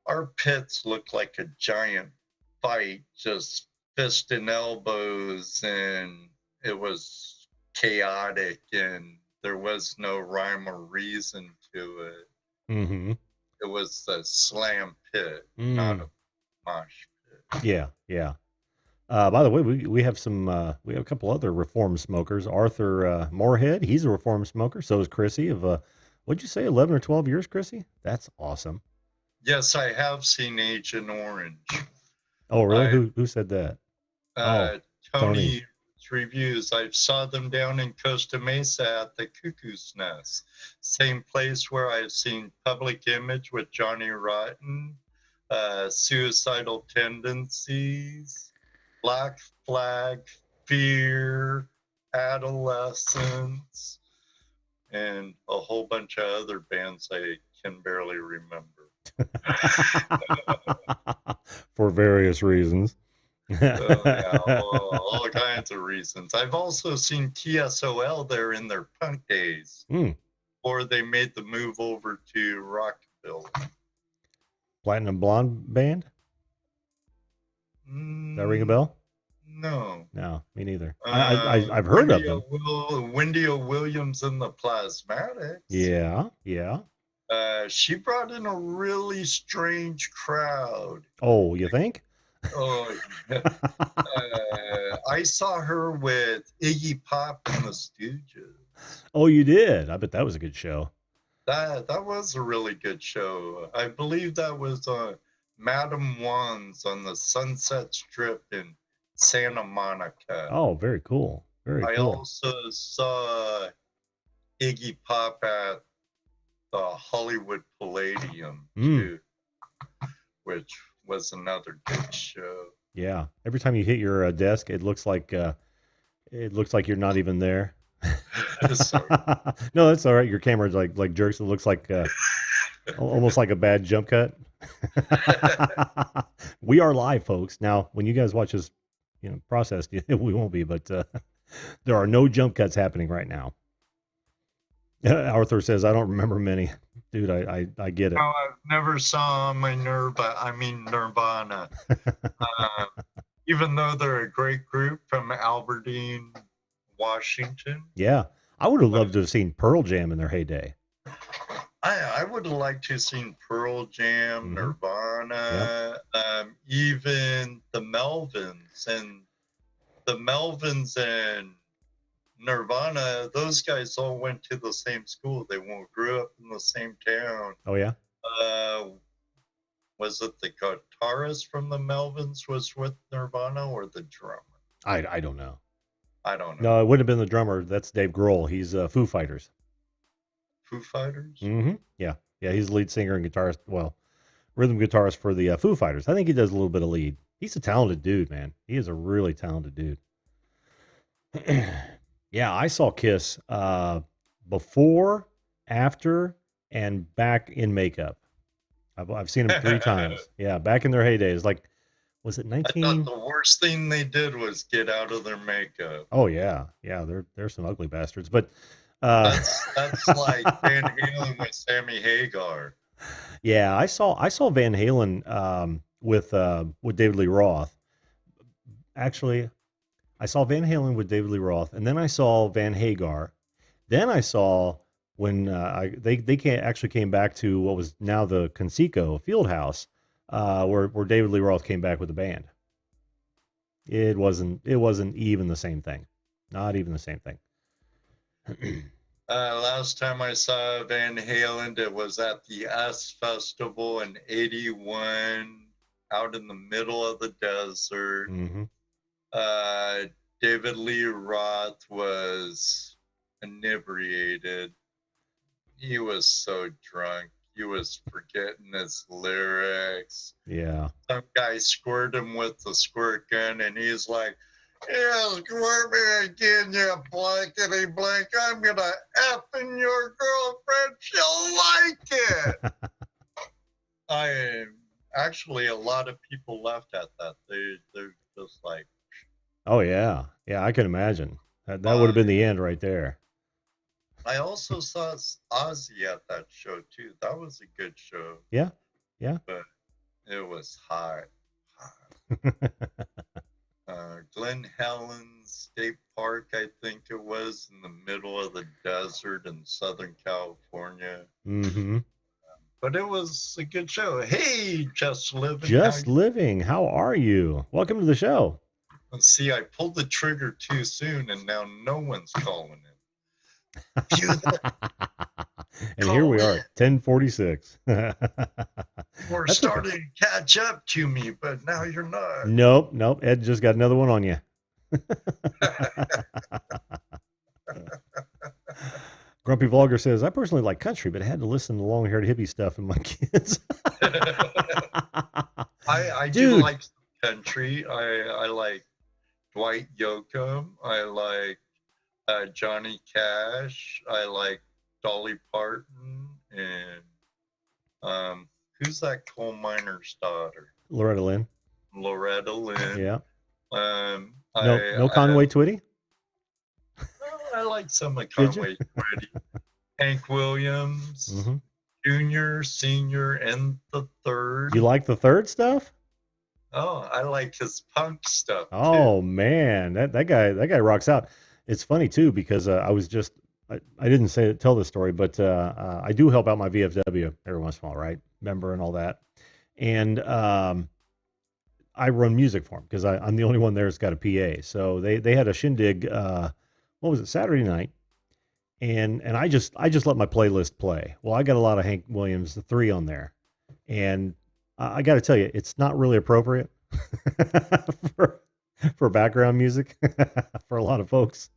our pits looked like a giant fight, just fist and elbows, and it was chaotic, and there was no rhyme or reason to it. Mm-hmm. It was a slam pit, not Mm. a mosh pit. Yeah. Yeah. By the way, we have some we have a couple other reform smokers. Arthur Moorhead, he's a reform smoker. So is Chrissy of what'd you say, 11 or 12 years, Chrissy? That's awesome. Yes, I have seen Agent Orange. Oh, really? I Who said that? Oh, Tony. Tony reviews. I saw them down in Costa Mesa at the Cuckoo's Nest, same place where I've seen Public Image with Johnny Rotten, Suicidal Tendencies, Black Flag, Fear, Adolescence, and a whole bunch of other bands I can barely remember. For various reasons. Yeah, all kinds of reasons. I've also seen TSOL there in their punk days, Mm. or they made the move over to rockabilly. Platinum Blonde Band? That ring a bell? No. No, me neither. I've heard of them. Wendy O. Williams and the Plasmatics. Yeah, yeah. She brought in a really strange crowd. Oh, you think? Oh, I saw her with Iggy Pop and the Stooges. Oh, you did? I bet that was a good show. That was a really good show. I believe that was Madam Wan's on the Sunset Strip in Santa Monica. Oh, very cool. Very I cool. also saw Iggy Pop at the Hollywood Palladium too, which was another good show. Yeah. Every time you hit your desk, it looks like you're not even there. No, that's all right. Your camera like jerks. It looks like almost like a bad jump cut. We are live, folks. Now, when you guys watch this, you know, processed, we won't be, but there are no jump cuts happening right now. Arthur says, I don't remember many. Dude, I get it. No, I've never saw my Nirvana. Even though they're a great group from Aberdeen, Washington. Yeah. I would have loved to have seen Pearl Jam in their heyday. I would have liked to have seen Pearl Jam, Nirvana, even the Melvins. And the Melvins and Nirvana, those guys all went to the same school. They grew up in the same town. Oh, yeah? Was it the guitarist from the Melvins was with Nirvana or the drummer? I don't know. I don't know. No, it wouldn't have been the drummer. That's Dave Grohl. He's Foo Fighters. Foo Fighters? Mm-hmm. Yeah. Yeah, he's the lead singer and guitarist. Well, rhythm guitarist for the Foo Fighters. I think he does a little bit of lead. He's a talented dude, man. He is a really talented dude. Yeah, I saw Kiss before, after, and back in makeup. I've seen them 3 times. Yeah, back in their heydays. Like, was it 19? I thought the worst thing they did was get out of their makeup. Oh yeah, yeah. They're some ugly bastards. But that's like Van Halen with Sammy Hagar. Yeah, I saw Van Halen with David Lee Roth. Actually, I saw Van Halen with David Lee Roth, and then I saw Van Hagar. Then I saw when they can't actually came back to what was now the Conseco Fieldhouse, where David Lee Roth came back with the band. It wasn't even the same thing, not even the same thing. Last time I saw Van Halen, it was at the S Festival in '81, out in the middle of the desert. Mm-hmm. David Lee Roth was inebriated. He was so drunk. He was forgetting his lyrics. Yeah. Some guy squirted him with the squirt gun, and he's like, "Yeah, squirt me again, you blankety blank. I'm gonna F in your girlfriend. She'll like it." Actually, a lot of people laughed at that. They're just like, Oh yeah, yeah. I can imagine that would have been the end right there. I also saw Ozzy at that show too. That was a good show. Yeah, yeah. But it was hot. Glen Helen State Park, I think it was, in the middle of the desert in Southern California. Mm-hmm. But it was a good show. Hey, Just Living. Just Living. How are you? Welcome to the show. Let's see, I pulled the trigger too soon, and now no one's calling in. And here we are, 10:46. We're starting to catch up to me, but now you're not. Nope. Ed just got another one on you. Grumpy Vlogger says, I personally like country, but I had to listen to long-haired hippie stuff in my kids. I do like country. I like Dwight Yoakam. I like Johnny Cash. I like Dolly Parton. And who's that coal miner's daughter? Loretta Lynn. Yeah. No Conway Twitty? I like some of Conway Twitty. Hank Williams, Junior, Senior, and the Third. You like the Third stuff? Oh, I like his punk stuff. Oh man, that guy rocks out. It's funny too because I didn't tell this story, but I do help out my VFW every once in a while, right? Member and all that, and I run music for them because I'm the only one there that's got a PA. So they had a shindig. What was it, Saturday night? And I just let my playlist play. Well, I got a lot of Hank Williams, the 3 on there, and I got to tell you, it's not really appropriate for background music for a lot of folks.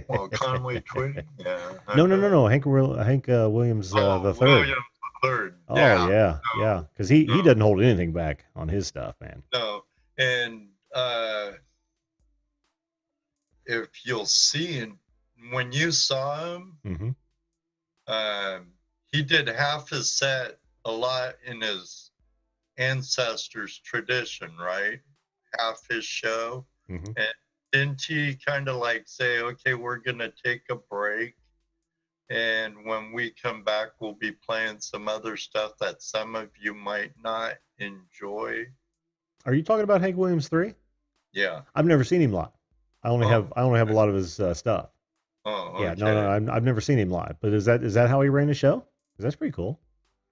Well, Conway Twitty, yeah. No. Hank Williams the Third. Williams the Third. Oh yeah. Because he doesn't hold anything back on his stuff, man. No, and if you'll see, and when you saw him, he did half his set a lot in his ancestors' tradition, right? Half his show. And didn't he kind of like say, okay, we're going to take a break. And when we come back, we'll be playing some other stuff that some of you might not enjoy. Are you talking about Hank Williams 3? Yeah. I've never seen him live. I only have a lot of his stuff. Oh, okay. Yeah, no, I've never seen him live. But is that how he ran the show? Because that's pretty cool.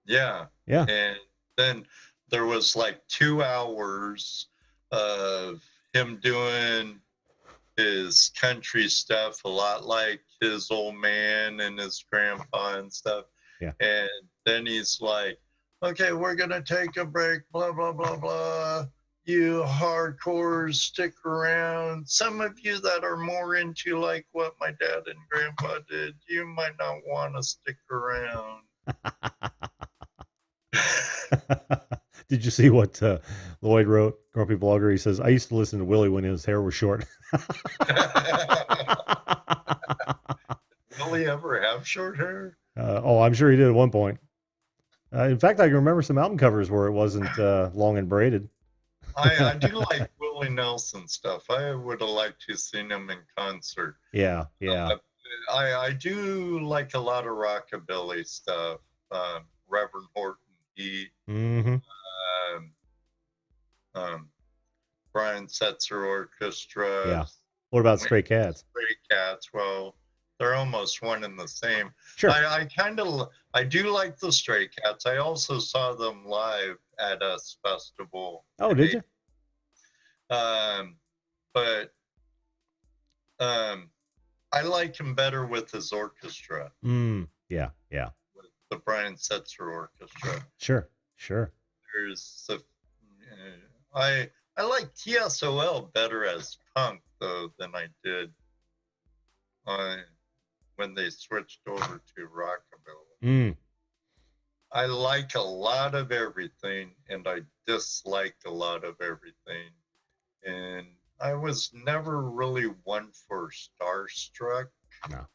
Yeah. Yeah. And then there was like 2 hours of him doing his country stuff, a lot like his old man and his grandpa and stuff. Yeah. And then he's like, okay, we're going to take a break, blah, blah, blah, blah. You hardcores stick around. Some of you that are more into like what my dad and grandpa did, you might not want to stick around. Did you see what Lloyd wrote? Grumpy Vlogger. He says, I used to listen to Willie when his hair was short. Will he ever have short hair? I'm sure he did at one point. In fact, I can remember some album covers where it wasn't long and braided. I do like Willie Nelson stuff. I would have liked to have seen him in concert. Yeah. I do like a lot of rockabilly stuff. Reverend Horton Heat. Brian Setzer Orchestra. Yeah. What about Stray Cats? Stray Cats. Well, they're almost one and the same. Sure. I do like the Stray Cats. I also saw them live at a festival. Oh, did you? Um, but I like him better with his orchestra. Yeah, yeah. With the Brian Setzer Orchestra. Sure, sure. There's the I like TSOL better as punk though than I did when they switched over to rockabilly. I like a lot of everything, and I dislike a lot of everything. And I was never really one for Starstruck. No.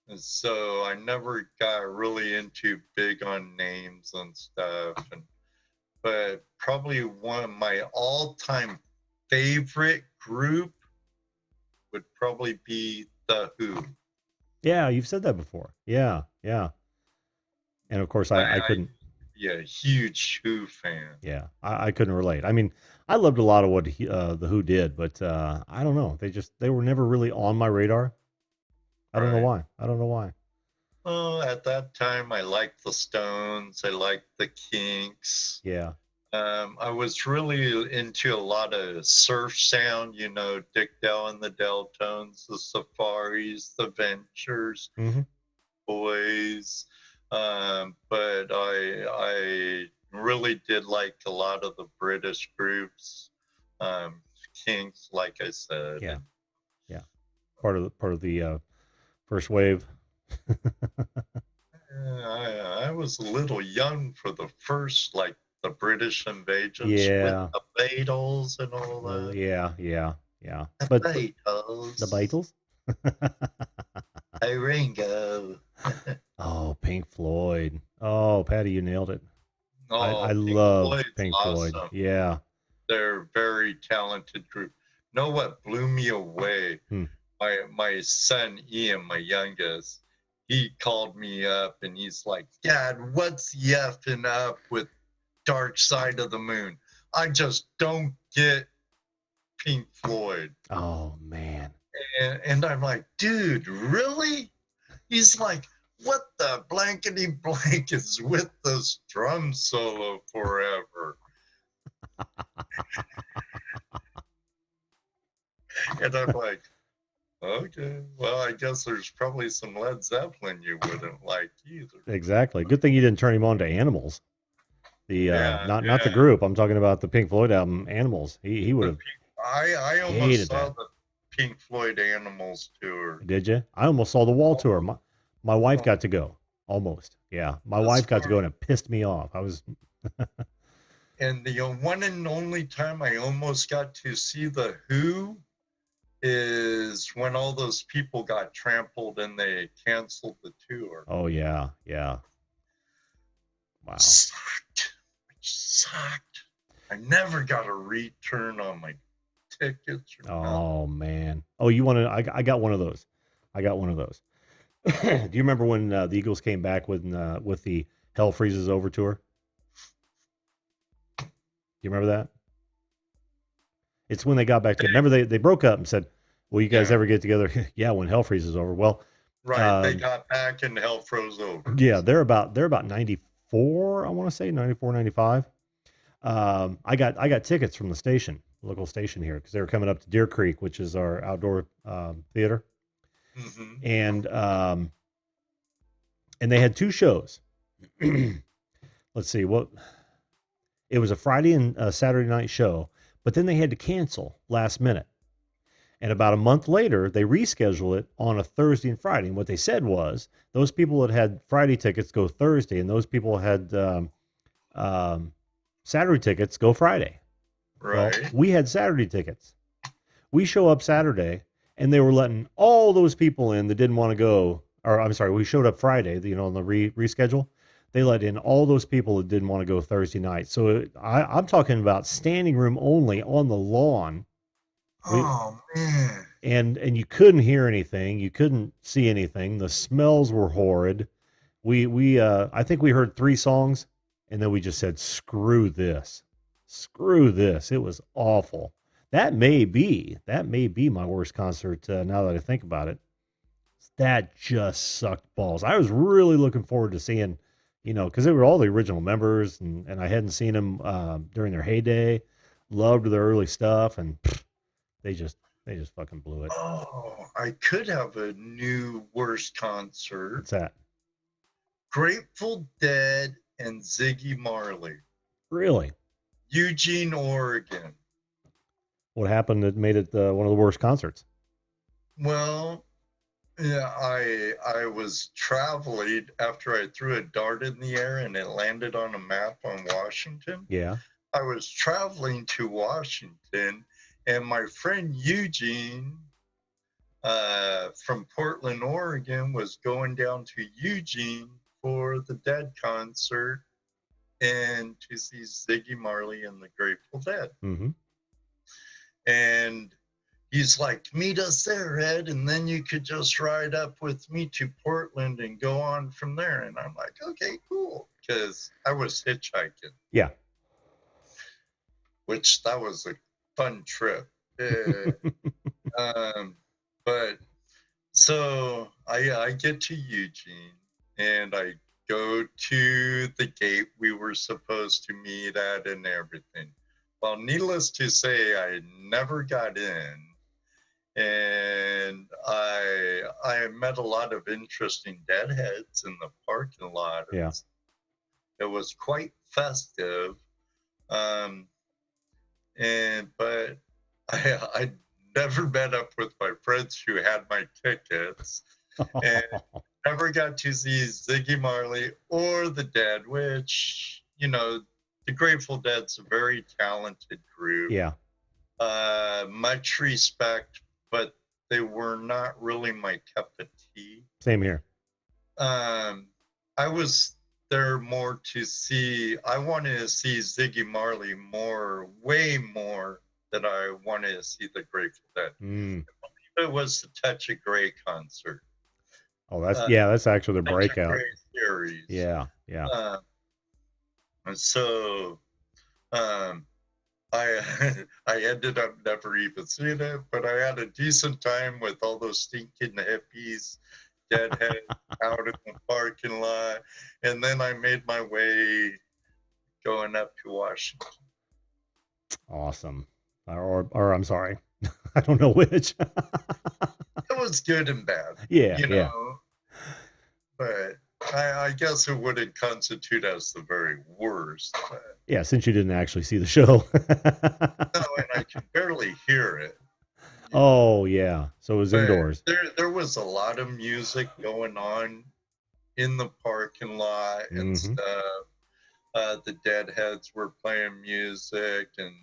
And so I never got really into big on names and stuff. But probably one of my all-time favorite group would probably be The Who. Yeah, you've said that before. Yeah, yeah. And of course, I couldn't. Yeah, huge Who fan. Yeah, I couldn't relate. I mean, I loved a lot of what the Who did, but I don't know. They were never really on my radar. I don't know why. I don't know why. Well, at that time, I liked the Stones. I liked the Kinks. Yeah. I was really into a lot of surf sound, you know, Dick Dale and the Deltones, the Safaris, the Ventures, Boys. But I really did like a lot of the British groups, Kinks, like I said. Yeah, yeah. Part of the first wave. I was a little young for the first, like the British invasions with the Beatles and all that. Yeah, yeah, yeah. The Beatles. The Beatles? Hey, Ringo. Oh, Pink Floyd. Oh, Patty, you nailed it. Oh, I love Pink awesome. Floyd. Yeah. They're a very talented group. Know what blew me away? My son Ian, my youngest, he called me up and he's like, "Dad, what's the effing up with Dark Side of the Moon? I just don't get Pink Floyd." Oh, man. And I'm like, "Dude, really?" He's like, "What the blankety blank is with this drum solo forever?" And I'm like, "Okay, well, I guess there's probably some Led Zeppelin you wouldn't like either." Exactly. Good thing you didn't turn him on to Animals. The not the group. I'm talking about the Pink Floyd album, Animals. He would have. I almost saw the Pink Floyd Animals tour. Did you? I almost saw the Wall tour. My wife got to go. Almost. Yeah, my wife got to go, and it pissed me off. I was. And the one and only time I almost got to see the Who is when all those people got trampled and they canceled the tour. Oh yeah, yeah. Wow. Sucked. I never got a return on my tickets. Oh man. Oh, you want to? I got one of those. I got one of those. Do you remember when the Eagles came back with the Hell Freezes Over tour? Do you remember that? It's when they got back together. Remember they broke up and said, "Will you guys ever get together?" Yeah, when Hell Freezes Over. Well, right. They got back and Hell froze over. Yeah, they're about 94. I want to say 94, 95. I got tickets from the station, local station here, because they were coming up to Deer Creek, which is our outdoor theater, and they had two shows. Let's see what. It was a Friday and a Saturday night show, but then they had to cancel last minute. And about a month later, they rescheduled it on a Thursday and Friday. And what they said was those people that had Friday tickets go Thursday, and those people had Saturday tickets go Friday. Right. Well, we had Saturday tickets. We show up Saturday, and they were letting all those people in that didn't want to go. Or I'm sorry, we showed up Friday, on the reschedule. They let in all those people that didn't want to go Thursday night. So I'm talking about standing room only on the lawn. Oh man. And you couldn't hear anything. You couldn't see anything. The smells were horrid. I think we heard 3 songs, and then we just said, screw this. Screw this. It was awful. That may be my worst concert now that I think about it. That just sucked balls. I was really looking forward to seeing, because they were all the original members, and I hadn't seen them during their heyday. Loved their early stuff, and they just fucking blew it. Oh, I could have a new worst concert. What's that? Grateful Dead and Ziggy Marley. Really? Eugene, Oregon. What happened that made it one of the worst concerts? Well, yeah, I was traveling after I threw a dart in the air and it landed on a map on Washington. Yeah. I was traveling to Washington, and my friend Eugene from Portland, Oregon, was going down to Eugene for the Dead concert and to see Ziggy Marley and the Grateful Dead. Mm-hmm. And he's like, meet us there, Ed, and then you could just ride up with me to Portland and go on from there. And I'm like, okay, cool, because I was hitchhiking. Yeah. Which that was a fun trip. But so I get to Eugene and I go to the gate we were supposed to meet at and everything. Well, needless to say, I never got in. And I met a lot of interesting deadheads in the parking lot. Yeah. It was quite festive. But I never met up with my friends who had my tickets, and never got to see Ziggy Marley or the Dead, which, the Grateful Dead's a very talented group. Yeah. Much respect, but they were not really my cup of tea. Same here. I was there more to see, I wanted to see Ziggy Marley way more than I wanted to see the Grateful Dead. It was the Touch of Grey concert. Oh, that's actually the breakout series. Yeah. So I ended up never even seeing it, but I had a decent time with all those stinking hippies, deadheads out in the parking lot, and then I made my way going up to Washington. Awesome. Or I'm sorry, I don't know which. It was good and bad. Yeah. But I guess it wouldn't constitute as the very worst. Yeah, since you didn't actually see the show. No, and I can barely hear it. Oh, yeah. So it was indoors. There was a lot of music going on in the parking lot and stuff. The Deadheads were playing music, and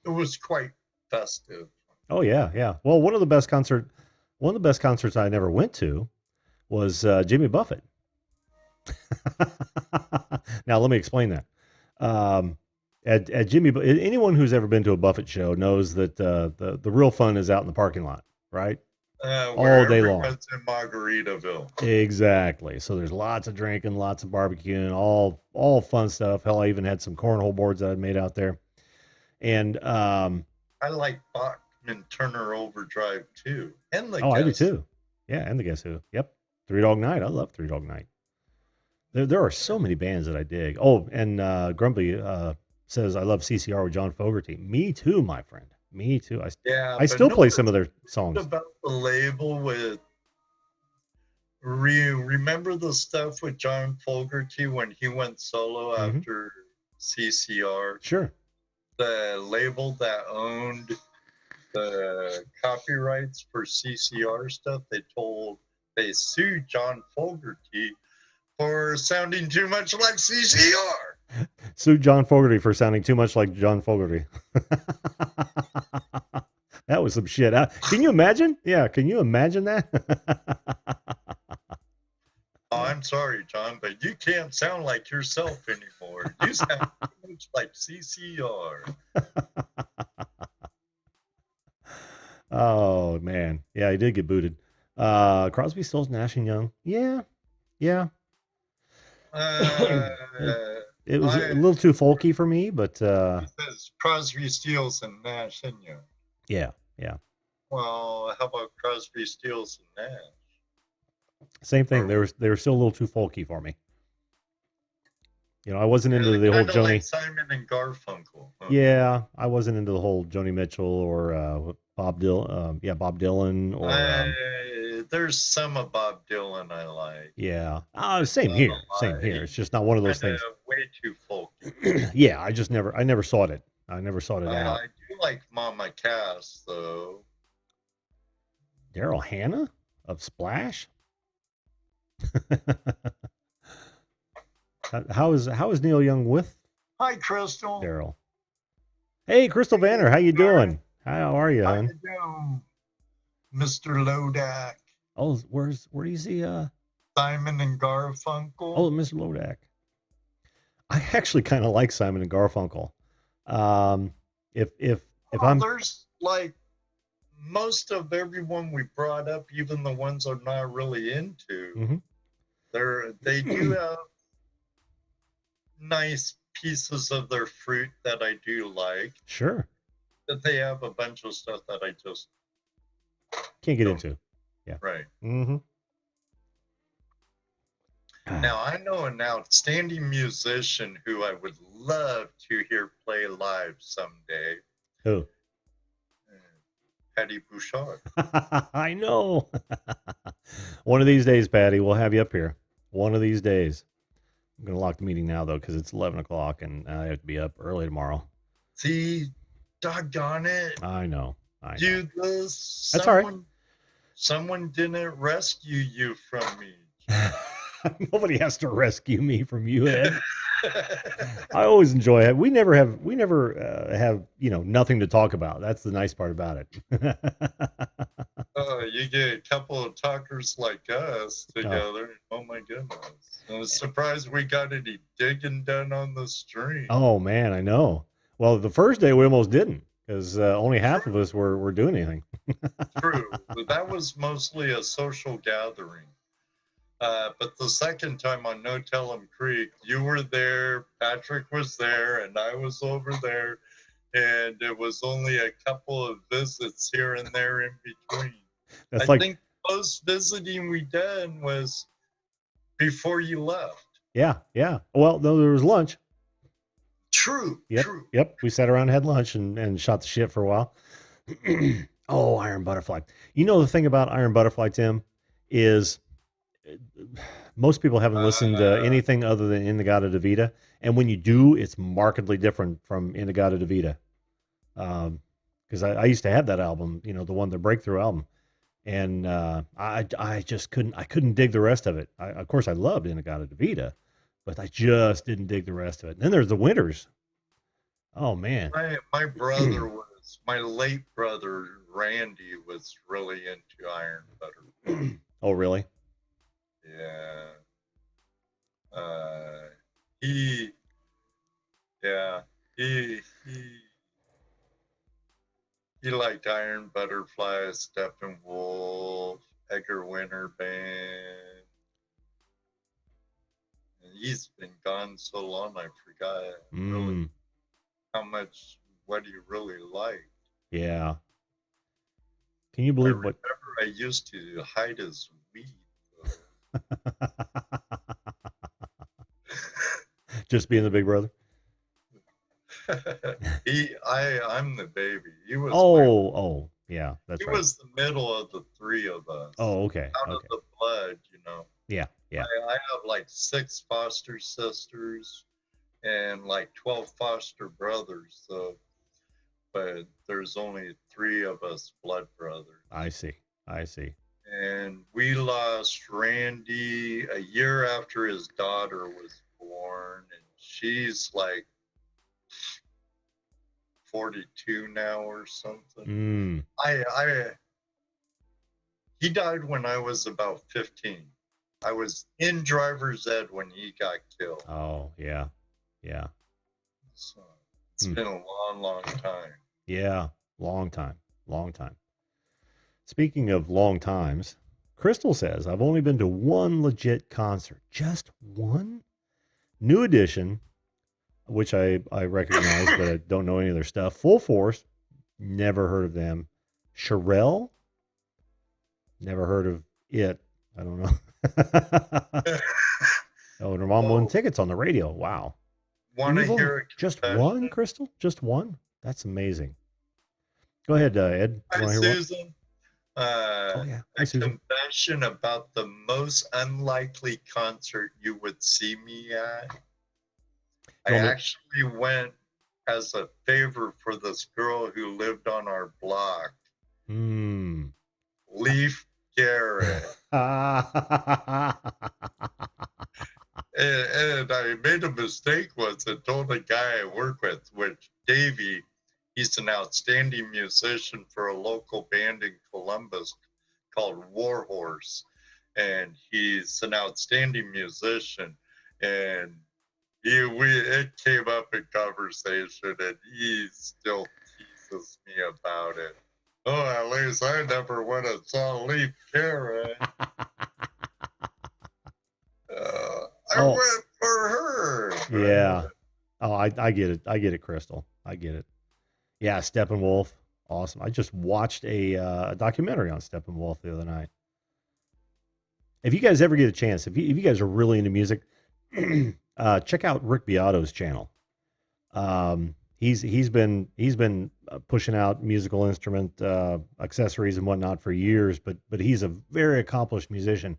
it was quite festive. Oh, yeah. Well, one of the best concerts I never went to was Jimmy Buffett. Now, let me explain that. At Jimmy, anyone who's ever been to a Buffett show knows that the real fun is out in the parking lot, right? All day long. It's in Margaritaville. Exactly. So there's lots of drinking, lots of barbecuing, all fun stuff. Hell, I even had some cornhole boards that I'd made out there. And I like Bachman Turner Overdrive too, and the I do too. Yeah, and the Guess Who. Yep, Three Dog Night. I love Three Dog Night. There are so many bands that I dig. Oh, and Grumpy says I love CCR with John Fogerty. Me too, my friend. Me too. I still play some of their songs. About the label with remember the stuff with John Fogerty when he went solo after CCR? Sure. The label that owned the copyrights for CCR stuff, they sued John Fogerty for sounding too much like CCR. Sued John Fogerty for sounding too much like John Fogerty. That was some shit. Can you imagine? Yeah, can you imagine that? Oh, I'm sorry, John, but you can't sound like yourself anymore. You sound too much like CCR. Oh, man. Yeah, he did get booted. Crosby, Stills, Nash and Young. Yeah. It was a little too folky for me, but it says Crosby, Stills, and Nash and Young. Yeah. Well, how about Crosby, Stills, and Nash? Same thing. Or They were still a little too folky for me. You know, I wasn't into really the whole kind of like Joni. Simon and Garfunkel. Huh? Yeah, I wasn't into the whole Joni Mitchell or Bob Dylan. Yeah, Bob Dylan or There's some of Bob Dylan I like, yeah. but Same not a here. Same lot. here. It's just not one of those Kind things. of way too folky. Yeah, I never sought it. I never sought it out. I do like Mama Cass though. Daryl Hannah of Splash. How is Neil Young with Hi, Crystal. Daryl? Hey, Crystal Vanner, how you doing? How are you, How hon? you doing, Mr. Lodak? Oh, where do you see Simon and Garfunkel. Oh, Mr. Lodak. I actually kind of like Simon and Garfunkel. Um, if I'm There's like most of everyone we brought up, even the ones I'm not really into. Mhm. They do have nice pieces of their fruit that I do like. Sure, But they have a bunch of stuff that I just can't get don't. into. Yeah. Right. Mm-hmm. Now, I know an outstanding musician who I would love to hear play live someday. Who? Patty Bouchard. I know. One of these days, Patty, we'll have you up here. One of these days. I'm going to lock the meeting now, though, because it's 11 o'clock and I have to be up early tomorrow. See, doggone it. I know. Do this. That's all right. Someone didn't rescue you from me. Nobody has to rescue me from you, Ed. I always enjoy it. We never have, nothing to talk about. That's the nice part about it. You get a couple of talkers like us together. Oh my goodness. I was surprised we got any digging done on the stream. Oh man, I know. Well, the first day we almost didn't because only half of us were doing anything. True. But that was mostly a social gathering. But the second time on No Tell 'em Creek, you were there, Patrick was there, and I was over there. And it was only a couple of visits here and there in between. I think most visiting we did was before you left. Yeah. Well, no, there was lunch. True. Yep. We sat around and had lunch and shot the shit for a while. Oh, Iron Butterfly. You know, the thing about Iron Butterfly, Tim, is most people haven't listened to anything other than In-A-Gadda-Da-Vida. And when you do, it's markedly different from In-A-Gadda-Da-Vida. Because I used to have that album, the breakthrough album. And I just couldn't dig the rest of it. Of course, I loved In-A-Gadda-Da-Vida, but I just didn't dig the rest of it. And then there's the Winters. Oh, man. My brother my late brother, Randy, was really into Iron Butter. Oh, really? Yeah. He liked Iron Butterfly, Steppenwolf, Edgar Winter Band. And he's been gone so long, I forgot really what he really liked. Yeah. Can you believe what? I used to hide his weed. Just being the big brother. I'm the baby. He was. Yeah, that's right. He was the middle of the three of us. Oh, okay. Out of the blood, Yeah. I have like 6 foster sisters and like 12 foster brothers. So, but there's only 3 of us blood brothers. I see. And we lost Randy a year after his daughter was born, and she's like 42 now or something. He died when I was about 15. I was in driver's ed when he got killed. Oh, yeah. So it's been a long time. Yeah, long time. Speaking of long times, Crystal says, I've only been to one legit concert. Just one? New Edition, which I recognize, but I don't know any of their stuff. Full Force, never heard of them. Sherelle? Never heard of it. I don't know. Oh, and her mom won Oh, tickets on the radio. Wow. want You've to only hear a just one, confession? Crystal? Just one? That's amazing. Go ahead, Ed. You Hi, want to hear one? Susan. Oh yeah. Hi, A Susan. confession about the most unlikely concert you would see me at. You I want me? actually went as a favor for this girl who lived on our block, Hmm. Leaf Garrett. And I made a mistake once and told a guy I work with, which Davey, he's an outstanding musician for a local band in Columbus called Warhorse. And he's an outstanding musician. And it came up in conversation, and he still teases me about it. Oh, at least I never went and saw Leaf Garrett. I Oh, went for her. yeah. Oh, I get it. I get it, Crystal. I get it. Yeah, Steppenwolf. Awesome. I just watched a documentary on Steppenwolf the other night. If you guys ever get a chance, if you guys are really into music, check out Rick Beato's channel. He's been pushing out musical instrument accessories and whatnot for years, but he's a very accomplished musician,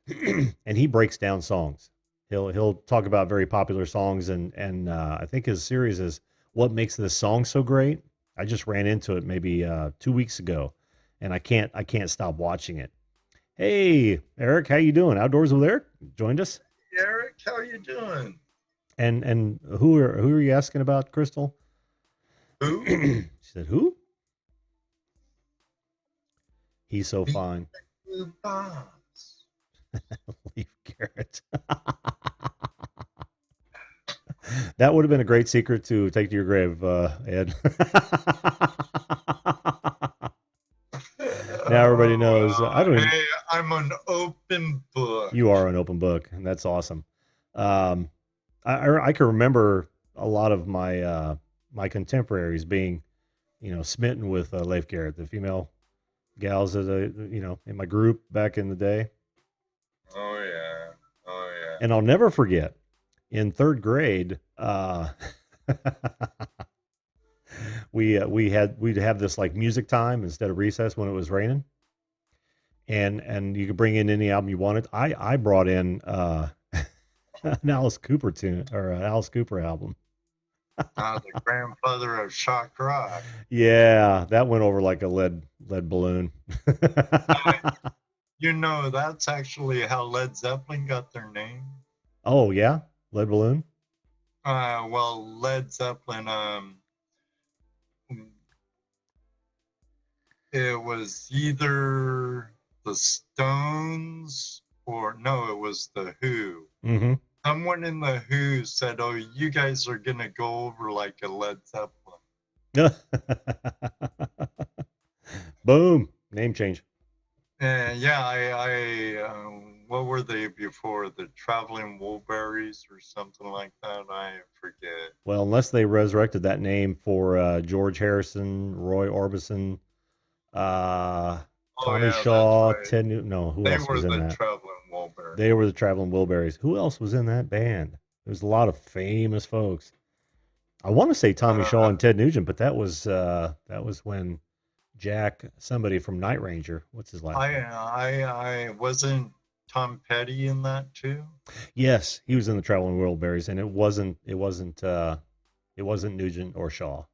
and he breaks down songs. He'll talk about very popular songs, and I think his series is "What Makes This Song So Great." I just ran into it maybe 2 weeks ago, and I can't stop watching it. Hey, Eric, how you doing? Outdoors with Eric joined us, Eric, how you doing? and who are you asking about, Crystal? Who? She said, "Who? He's so Me, fine." the boss. Leaf Garrett. That would have been a great secret to take to your grave, Ed. Now everybody Oh, knows. I don't even. hey, I'm an open book. You are an open book, and that's awesome. Um, I can remember a lot of my contemporaries being, smitten with Leif Garrett, the female gals that in my group back in the day. Oh, yeah. Oh, yeah. And I'll never forget in third grade, we'd have this like music time instead of recess when it was raining, and you could bring in any album you wanted. I brought in an Alice Cooper tune or an Alice Cooper album. The grandfather of shock rock. Yeah, that went over like a lead balloon. That's actually how Led Zeppelin got their name. Oh yeah, lead balloon. Well, Led Zeppelin, it was either the Stones or no, it was the Who. Mm-hmm. Someone in the Who said, "Oh, you guys are gonna go over like a Led Zeppelin." Boom, name change. Yeah, what were they before? The Traveling Wilburys or something like that? I forget. Well, unless they resurrected that name for George Harrison, Roy Orbison, uh, Oh Tommy yeah, that's Shaw, right. Ted Newton. No, who They else were was in the that? Traveling Wilburys. They were the Traveling Wilburys. Who else was in that band? There's a lot of famous folks. I want to say Tommy Shaw Uh, and Ted Nugent, but that was when Jack, somebody from Night Ranger. What's his last name? I wasn't Tom Petty in that too. Yes, he was in the Traveling Wilburys, and it wasn't Nugent or Shaw.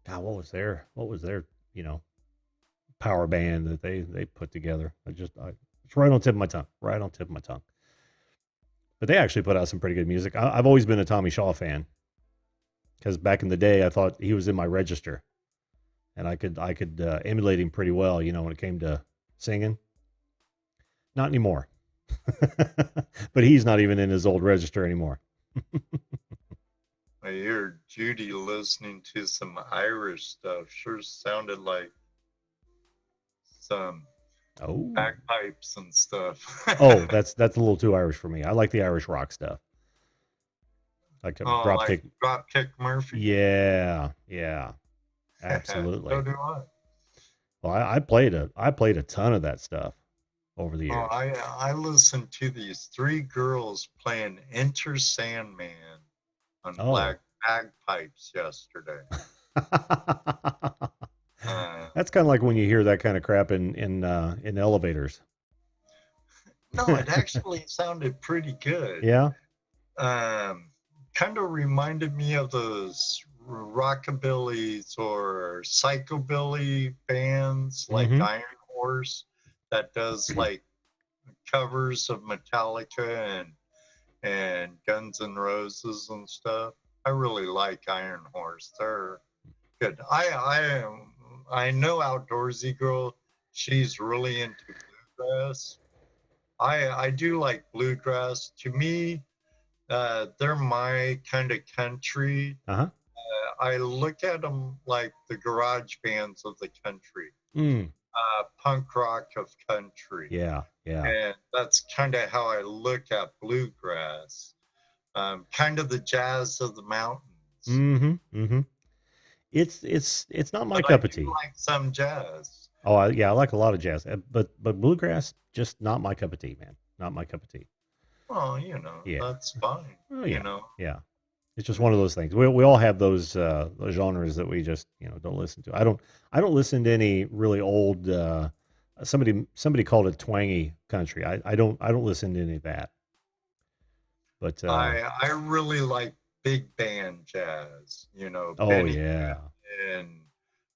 God, what was their you know power band that they put together? It's right on the tip of my tongue, right on the tip of my tongue. But they actually put out some pretty good music. I've always been a Tommy Shaw fan because back in the day I thought he was in my register, and I could emulate him pretty well. When it came to singing. Not anymore. But he's not even in his old register anymore. I hear Judy listening to some Irish stuff. Sure sounded like some Oh, bagpipes and stuff. oh, that's a little too Irish for me. I like the Irish rock stuff, like a Oh, like Dropkick. Dropkick Murphy. Yeah, yeah, So absolutely. do I. Well, I played a ton of that stuff over the Oh, years. I listened to these three girls playing Enter Sandman on Oh. black bagpipes yesterday. Uh, That's kind of like when you hear that kind of crap in elevators. no, it actually sounded pretty good. Yeah. Um, Kind of reminded me of those rockabillys or psychobilly bands like Mm-hmm. Iron Horse that does like covers of Metallica and Guns N' Roses and stuff. I really like Iron Horse. They're good. I know Outdoorsy Girl. She's really into bluegrass. I do like bluegrass. To me, they're my kind of country. Uh-huh. I look at them like the garage bands of the country, Mm. punk rock of country. Yeah. Yeah. And that's kind of how I look at bluegrass, kind of the jazz of the mountains. Mm-hmm. Mm-hmm. It's not my But I cup of do tea. like some jazz. Oh, yeah, I like a lot of jazz, but bluegrass just not my cup of tea, man. Not my cup of tea. Well, Yeah. that's fine. Oh You yeah. know, Yeah. It's just one of those things. We all have those genres that we just don't listen to. I don't listen to any really old. Somebody called it twangy country. I don't listen to any of that. But I really like big band jazz. oh Benny yeah, and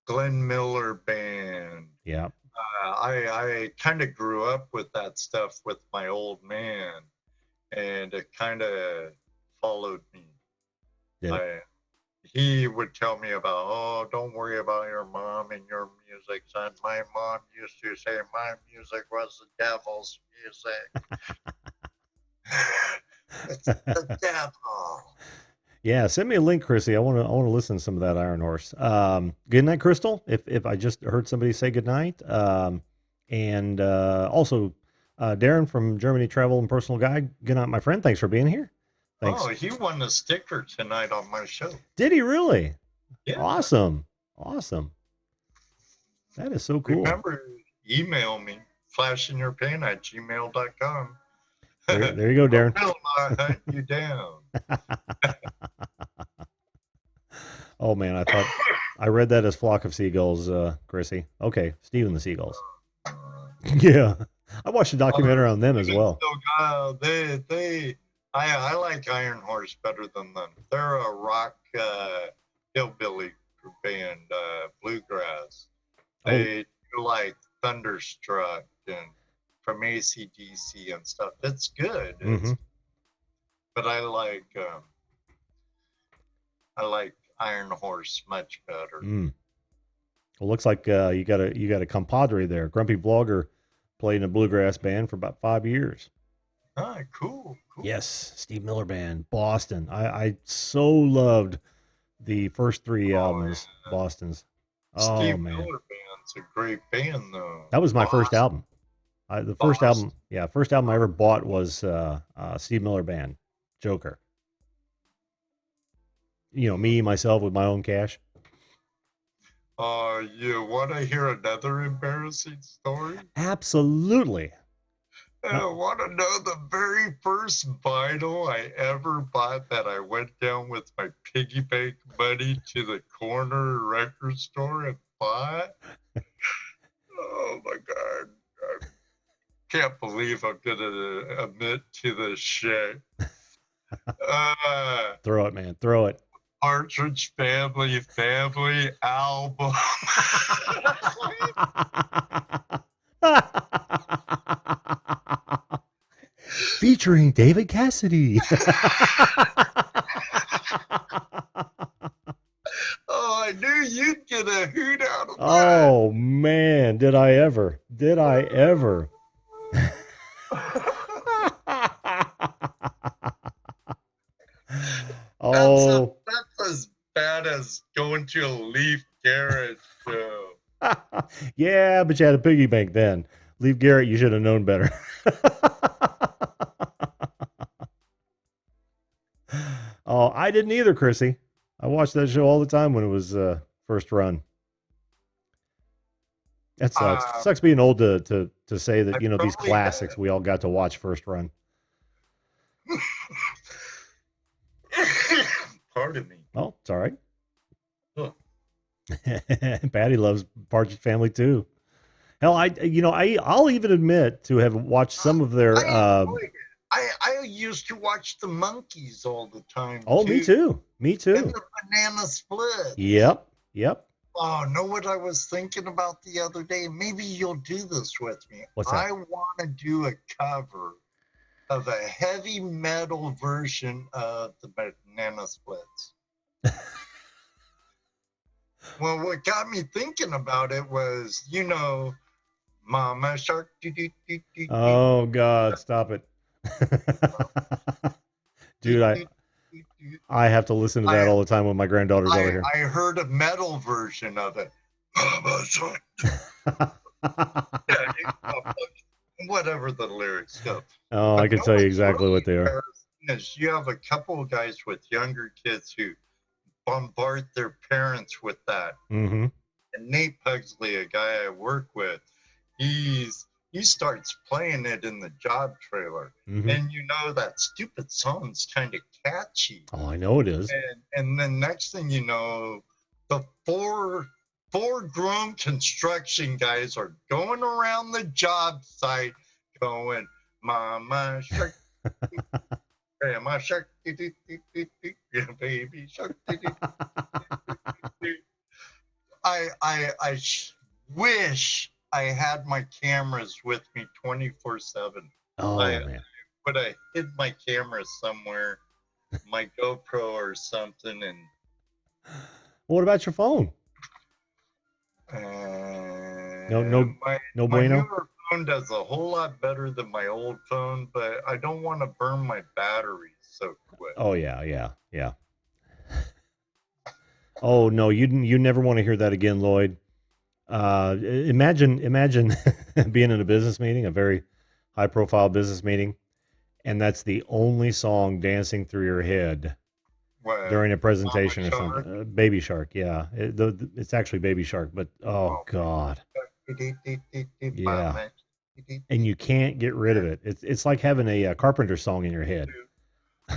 Glenn Miller band. yeah. I kind of grew up with that stuff with my old man, and it kind of followed me. Did it? I He would tell me about, oh, don't worry about your mom and your music, son. My mom used to say my music was the devil's music. It's the devil. Yeah, send me a link, Chrissy. I want to listen to some of that Iron Horse. Good night, Crystal. If I just heard somebody say good night. And also Darren from Germany Travel and Personal Guide. Good night, my friend. Thanks for being here. Oh, Thanks. he won a sticker tonight on my show. Did he really? Yeah. Awesome. Awesome. That is so cool. Remember, email me, flashingyourpain@gmail.com. There you go, I Darren. will not hunt you down. Oh man, I read that as flock of seagulls, Chrissy. Okay, Stephen the Seagulls. Yeah, I watched a documentary on them as Even well. I like Iron Horse better than them. They're a rock hillbilly band, bluegrass. Oh, They do like Thunderstruck and from AC/DC and stuff. It's good. mm-hmm. But I like Iron Horse much better. Mm. Well, looks like you got a compadre there. Grumpy Vlogger played in a bluegrass band for about 5 years. Ah, cool. Yes, Steve Miller Band, Boston. I so loved the first three Oh, albums, yeah. Boston's. Oh Steve man, Miller Band's a great band, though. that was my first Boston. album. The first album, yeah, first album I ever bought was Steve Miller Band, Joker. Me myself with my own cash. You want to hear another embarrassing story? Absolutely. Want to know the very first vinyl I ever bought that I went down with my piggy bank money to the corner record store and bought? Oh my God. I can't believe I'm going to admit to this shit. Throw it, man. Throw it. Partridge Family album. Featuring David Cassidy. Oh, I knew you'd get a hoot out of that. Oh man, did I ever? Did I ever? Oh, That's as bad as going to a Leaf Garrett show. yeah, but you had a piggy bank then. Leave Garrett, you should have known better. Oh, I didn't either, Chrissy. I watched that show all the time when it was first run. That sucks. Uh, Sucks being old to say that, I you know, these probably classics we all got to watch first run. had. Pardon me. Oh, it's all right. Look, Patty loves Partridge Family too. Hell, I'll even admit to have watched some of I their. enjoyed it. I used to watch the monkeys all the time Oh, me too, too. Me and too. the banana splits. Yep. Yep. Oh, know what I was thinking about the other day? Maybe you'll do this with me. What's that? I want to do a cover of a heavy metal version of the banana splits. Well, what got me thinking about it was, Mama Shark. Oh God, stop it. Dude, I have to listen to that I, all the time when my granddaughter's over I here. I heard a metal version of it. Mama Shark. Yeah, whatever the lyrics go. Oh, I But can no, tell you what's exactly really what they are. embarrassing is you have a couple of guys with younger kids who bombard their parents with that. Mm-hmm. And Nate Pugsley, a guy I work with, he starts playing it in the job trailer. Mm-hmm. And that stupid song's kind of catchy. Oh, I know it is. And then next thing you know, the four grown construction guys are going around the job site going, Mama Shark, Grandma Shark, yeah, Baby Shark. I wish I had my cameras with me 24/7. Oh I man. would have hid my camera somewhere, my GoPro or something, and What about your phone? No, my no my bueno. newer phone does a whole lot better than my old phone, but I don't want to burn my batteries so quick. Oh yeah. Oh no, you never want to hear that again, Lloyd. Imagine being in a business meeting, a very high profile business meeting, and that's the only song dancing through your head What, during a Mama presentation or Shark? something. Baby Shark, yeah. It's actually Baby Shark, but oh Oh, God, Mama. yeah. And you can't get rid of it. It's like having a Carpenter song in your head.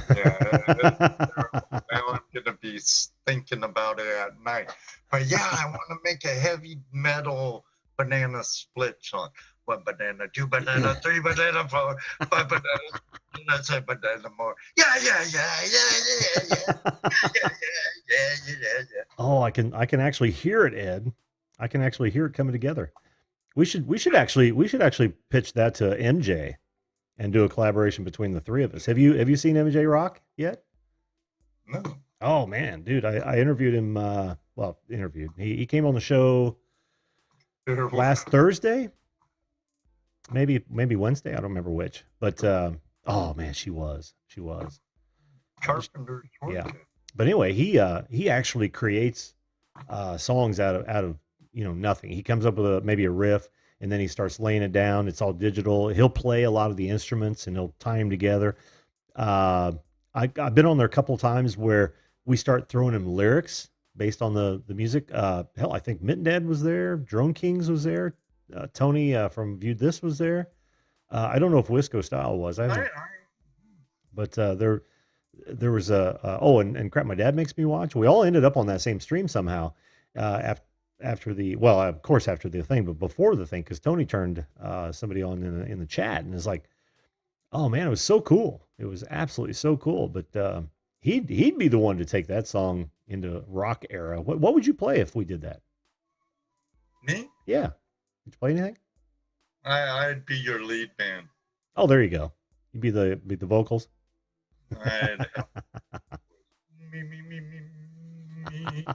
Yeah, it's terrible. Now I'm gonna be thinking about it at night. But yeah, I want to make a heavy metal banana split song. One banana, two banana, three banana, four, five banana, seven banana more. Yeah. Oh, I can actually hear it, Ed. I can actually hear it coming together. We should actually pitch that to MJ and do a collaboration between the three of us. Have you seen MJ rock yet? No. Oh man, dude, I interviewed him. Interviewed. He came on the show last Thursday, maybe Wednesday. I don't remember which. But oh man, she was. Carpenter's Yeah. work. But anyway, he actually creates songs out of nothing. He comes up with maybe a riff, and then he starts laying it down. It's all digital. He'll play a lot of the instruments and he'll tie them together. Uh, I've been on there a couple of times where we start throwing him lyrics based on the music. Hell, I think Mitten Dad was there. Drone Kings was there. Tony from Viewed This was there. I don't know if Wisco Style was. I haven't, but there was and crap. My dad makes me watch. We all ended up on that same stream somehow. After the of course after the thing, but before the thing, because Tony turned somebody on in the chat and is like, "Oh man, it was so cool! It was absolutely so cool." But he'd be the one to take that song into rock era. What would you play if we did that? Me? Yeah, would you play anything? I'd be your lead man. Oh, there you go. You'd be the vocals. I'd me.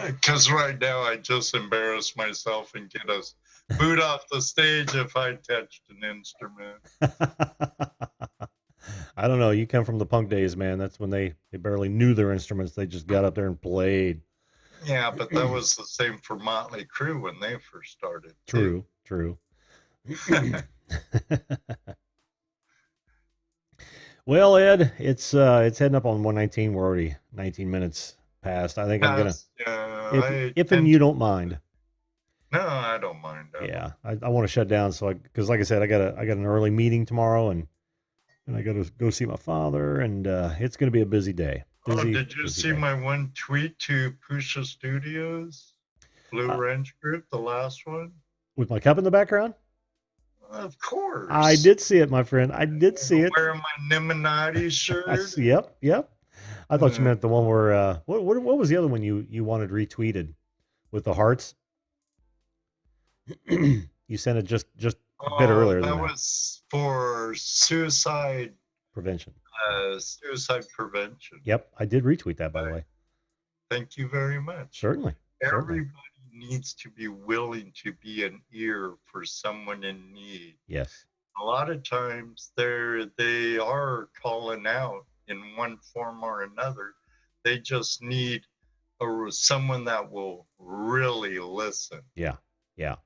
Because right now I just embarrass myself and get us booed off the stage if I touched an instrument. I don't know. You come from the punk days, man. That's when they barely knew their instruments. They just got up there and played. Yeah, but that was the same for Motley Crue when they first started. True. Well, Ed, it's heading up on 119. We're already 19 minutes passed. I think I'm gonna, Past, yeah, I if and tend you to. don't mind. No, I don't mind at all. Yeah, I want to shut down. So because like I said, I got an early meeting tomorrow, and I got to go see my father, and it's going to be a busy day. Oh, Busy, did you busy see day. my one tweet to Pusha Studios, Blue Uh, Wrench Group, the last one? with my cup in the background. Of I course. did see it, my friend. I did see it. Wearing my Niminati shirt. Yep, yep. I thought you Uh, meant the one where what was the other one you wanted retweeted with the hearts? You sent it just a bit oh, earlier than that that. was for Prevention. Yeah. suicide prevention. Yep, I did retweet that by the Uh, way. Thank you very much. Certainly. Certainly. Everybody needs to be willing to be an ear for someone in need. Yes. A lot of times they are calling out in one form or another. They just need someone that will really listen. Yeah. Yeah.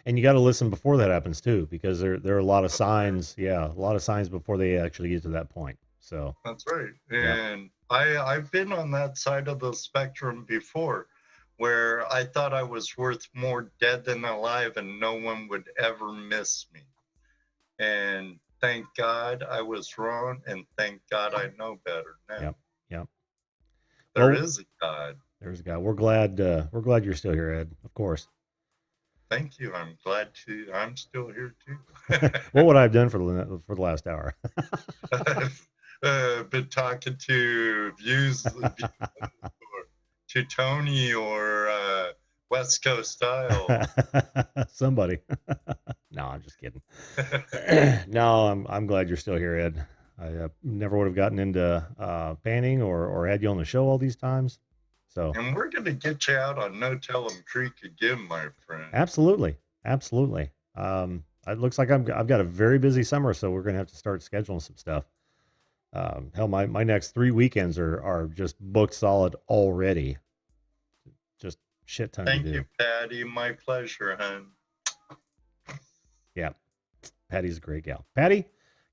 And you got to listen before that happens too, because there are a lot of That's right. signs. Yeah, a lot of signs before they actually get to that point. So, That's right. yeah. And I've been on that side of the spectrum before where I thought I was worth more dead than alive and no one would ever miss me. And thank God I was wrong, and thank God I know better now. Yep. Yep. There Well, is a God. there's a guy. We're glad you're still here, Ed. Of course. Thank you. I'm glad to. I'm still here too. What would I have done for the last hour? I've been talking to to Tony or West Coast Style. Somebody. No, I'm just kidding. No, I'm glad you're still here, Ed. I never would have gotten into panning or had you on the show all these times. So And we're going to get you out on No Tell 'em Creek again, my friend. absolutely, absolutely. It looks like I've got a very busy summer, so we're gonna have to start scheduling some stuff. Hell, my next 3 weekends are just booked solid already. Just shit ton to Thank do. you, Patty. My pleasure, hon. Yeah, Patty's a great gal. Patty,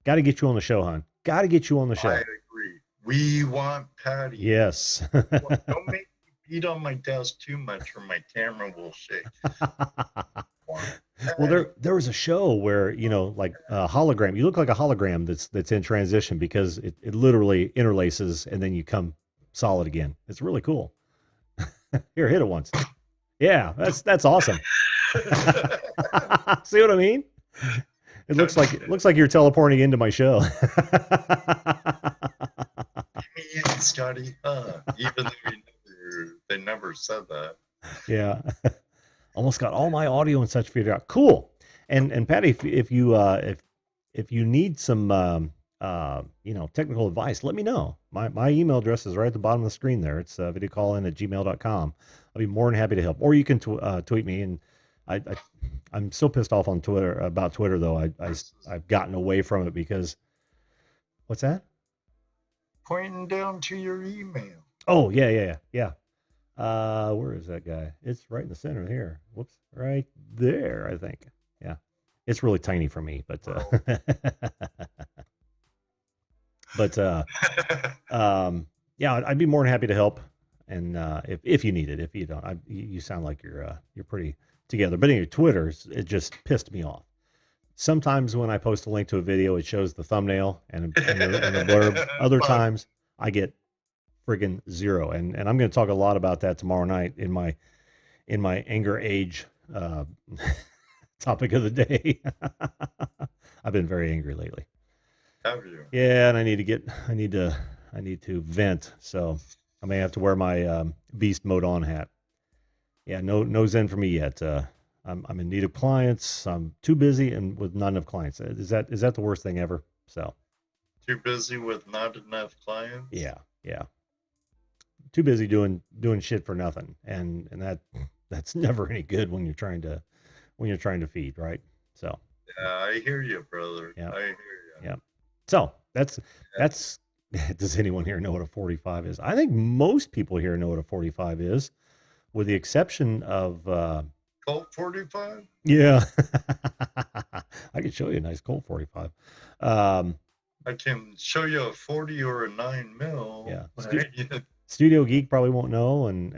got to get you on the show, hon. Got to get you on the show. I agree. We want Patty. Yes. Don't make me beat on my desk too much or my camera will shake. Well, there was a show where like a hologram. You look like a hologram that's in transition because it literally interlaces and then you come solid again. It's really cool. Here, hit it once. Yeah, that's awesome. See what I mean? It looks like you're teleporting into my show. Me in, Scotty. Even though they never said that. Yeah. Almost got all my audio and such figured out. Cool. And Patty, if you need some technical advice, let me know. My email address is right at the bottom of the screen there. It's videocallin@gmail.com. I'll be more than happy to help. Or you can tweet me. And I'm so pissed off on Twitter about Twitter though. I've gotten away from it because what's that? Pointing down to your email. Oh yeah. Where is that guy? It's right in the center here. Whoops, right there, I think. Yeah. It's really tiny for me, but but yeah, I'd be more than happy to help. And if you need it, if you don't, you sound like you're pretty together. But anyway, Twitter, it just pissed me off. Sometimes when I post a link to a video, it shows the thumbnail and the blurb. Other times I get friggin' zero. And I'm going to talk a lot about that tomorrow night in my anger age topic of the day. I've been very angry lately. Have you? Yeah, and I need to vent. So I may have to wear my beast mode on hat. Yeah, no zen for me yet. I'm in need of clients. I'm too busy and with not enough clients. Is that the worst thing ever? So Too busy with not enough clients? yeah. Too busy doing shit for nothing. And that's never any good when you're trying to feed, right? So Yeah, I hear you, brother. yeah. I hear you. Yeah. So that's does anyone here know what a 45 is? I think most people here know what a 45 is, with the exception of Colt 45? yeah. I could show you a nice Colt 45. I can show you a 40 or a 9 mil. Yeah. Studio Geek probably won't know, and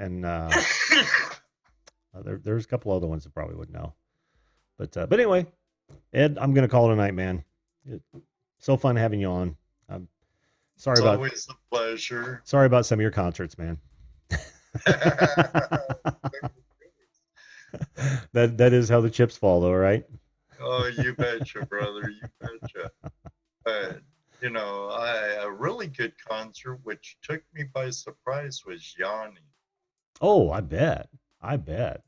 there's a couple other ones that probably would know. But anyway, Ed, I'm gonna call it a night, man. So fun having you on. I'm sorry It's about always a pleasure. sorry about some of your concerts, man. That is how the chips fall, though, right? Oh, you betcha, brother. You betcha. But a really good concert, which took me by surprise, was Yanni. Oh, I bet. I bet.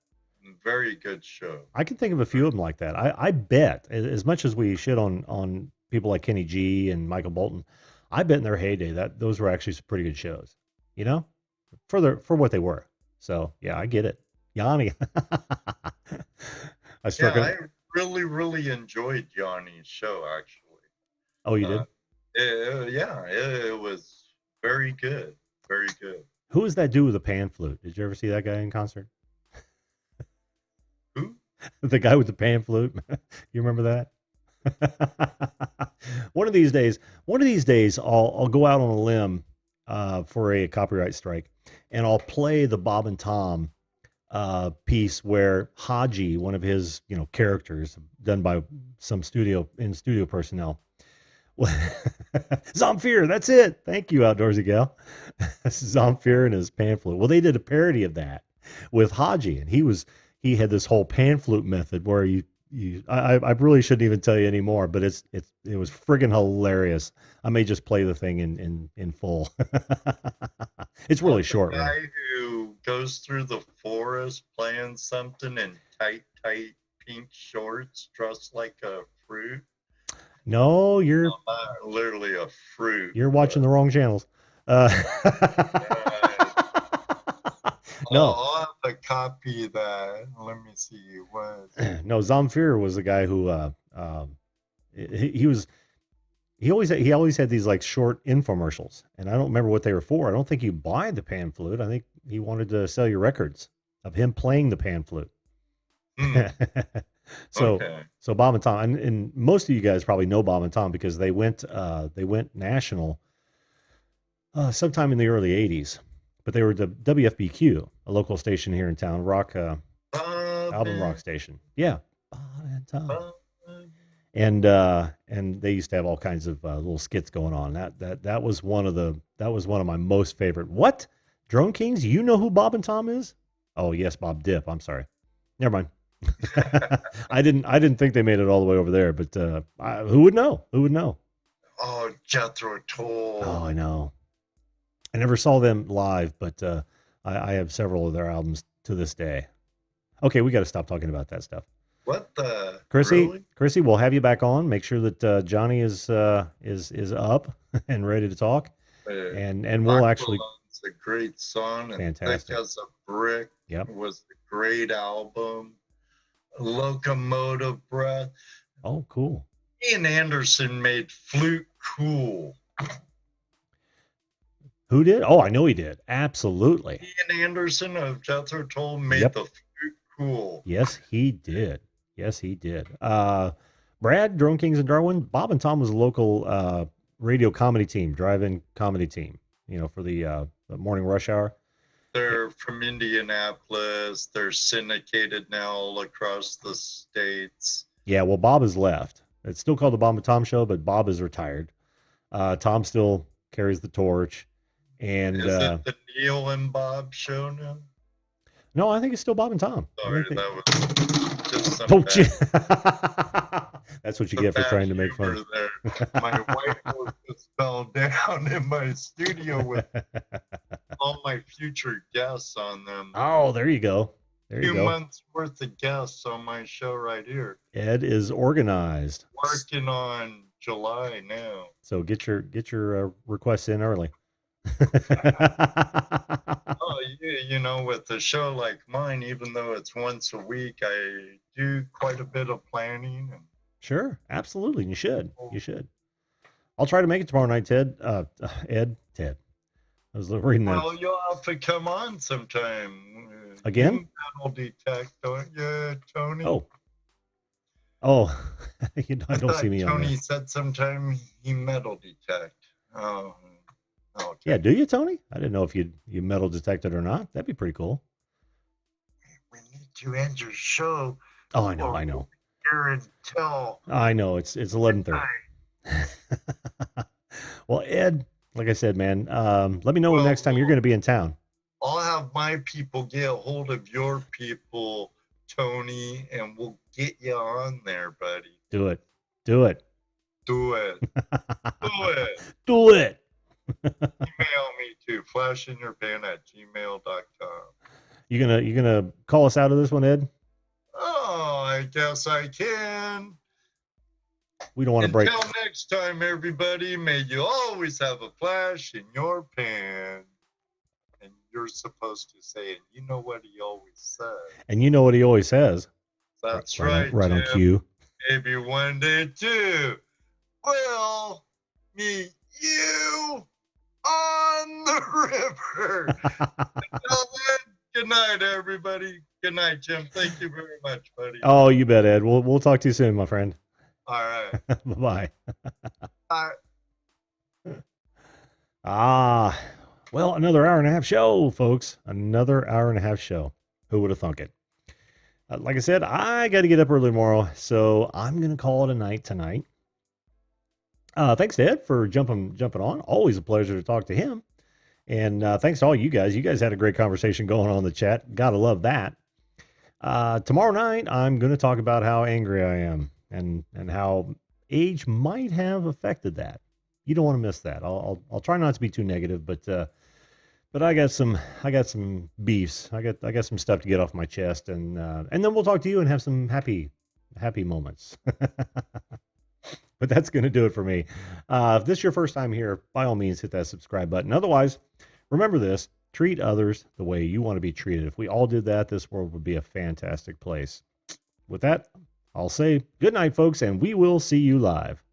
Very good show. I can think of a few of them like that. I bet, as much as we shit on people like Kenny G and Michael Bolton, I bet in their heyday that those were actually some pretty good shows. You know, for what they were. So yeah, I get it. Yanni. I Yeah, struck I a. really, really enjoyed Yanni's show, actually. Oh, you Uh, did? yeah, it was very good. Very good. Who was that dude with the pan flute? Did you ever see that guy in concert? Who? The guy with the pan flute. You remember that? One of these days, I'll go out on a limb for a copyright strike, and I'll play the Bob and Tom piece where Haji, one of his characters, done by some studio personnel. Zamfir, that's it. Thank you, outdoorsy gal. Zamfir and his pan flute. Well, they did a parody of that with Haji, and he had this whole pan flute method where I really shouldn't even tell you anymore, but it was friggin' hilarious. I may just play the thing in full. It's really The short, really. guy who goes through the forest playing something in tight, tight pink shorts, dressed like a fruit. No, Literally a fruit. you're watching the wrong channels. Uh, no, I'll have to copy that. Let me see. What? no. Zamfir was the guy who he was he always had these like short infomercials, and I don't remember what they were for. I don't think you buy the pan flute. I think he wanted to sell you records of him playing the pan flute. Hmm. so Okay. so Bob and Tom, and most of you guys probably know Bob and Tom because they went national sometime in the early '80s. But they were the WFBQ, a local station here in town, rock Bob album rock and station. Yeah, Bob and Tom. Bob. And they used to have all kinds of little skits going on. That was one of my most favorite. What? Drone Kings? You know who Bob and Tom is? Oh yes, Bob Dip. I'm sorry. Never mind. I didn't think they made it all the way over there, but who would know? Who would know? Oh, Jethro Oh, Tull. I know. I never saw them live, but I have several of their albums to this day. Okay, we got to stop talking about that stuff. What the? Chrissy, Really? Chrissy, we'll have you back on. Make sure that Johnny is up and ready to talk, and we'll actually Aqualung's a great song, and Thick fantastic. as a Brick Yep. was a great album. Locomotive Breath. Oh, cool. Ian Anderson made flute cool. Who did? Oh, I know he did. Absolutely. Ian Anderson of Jethro Tull made Yep. the flute cool. Yes, he did. Yes, he did. Brad, Drone Kings and Darwin, Bob and Tom was a local radio comedy team, drive-in comedy team. For the morning rush hour. They're from Indianapolis. They're syndicated now all across the states. Yeah, well, Bob has left. It's still called the Bob and Tom Show, but Bob is retired. Tom still carries the torch. And Is it the Neil and Bob show now? no, I think it's still Bob and Tom. Sorry, that was just some Don't you? bad, That's what you some get for bad trying to make fun. humor there. My wife just fell down in my studio with all my future guests on them. Oh, there you go. There you 2 go. months worth of guests on my show right here. Ed is organized. Working on July now. So get your requests in early. Oh, with a show like mine, even though it's once a week, I do quite a bit of planning. And Sure, absolutely. You should. You should. I'll try to make it tomorrow night, Ted. Ted. I was reading that. well, you'll have to come on sometime. Again? You metal detect, don't you, Tony? Oh, I don't I see me on Tony there. said sometime he metal detect. Oh, Yeah, Okay. do you, Tony? I didn't know if you metal detected or not. That'd be pretty cool. We need to end your show, Oh, I know, or I we'll know. be here until I know it's 11:30. midnight. Well, Ed, like I said, man, let me know the next Well, time you're going to be in town. I'll have my people get a hold of your people, Tony, and we'll get you on there, buddy. Do it. Do it. Do it. Do it. Do it. Email me too, flashinyourpin@gmail.com. You gonna call us out of this one, Ed? Oh, I guess I can. We don't want to break. Until next time, everybody, may you always have a flash in your pen. And you're supposed to say it. You know what he always says. And you know what he always says. That's right right, right on Jim. cue. Maybe one day too. We'll meet you on the river. Until then, good night, everybody. Good night, Jim. Thank you very much, buddy. Oh, you bet, Ed. We'll talk to you soon, my friend. All right. Bye-bye. Bye. Well, another hour and a half show, folks. Another hour and a half show. Who would have thunk it? Like I said, I got to get up early tomorrow, so I'm going to call it a night tonight. Thanks to Ed for jumping on. Always a pleasure to talk to him. And thanks to all you guys. You guys had a great conversation going on in the chat. Gotta love that. Tomorrow night, I'm going to talk about how angry I am and how age might have affected that. You don't want to miss that. I'll try not to be too negative, but I got some beefs. I got some stuff to get off my chest, and then we'll talk to you and have some happy moments. But that's going to do it for me. If this is your first time here, by all means, hit that subscribe button. Otherwise, remember this: treat others the way you want to be treated. If we all did that, this world would be a fantastic place. With that, I'll say good night, folks, and we will see you live.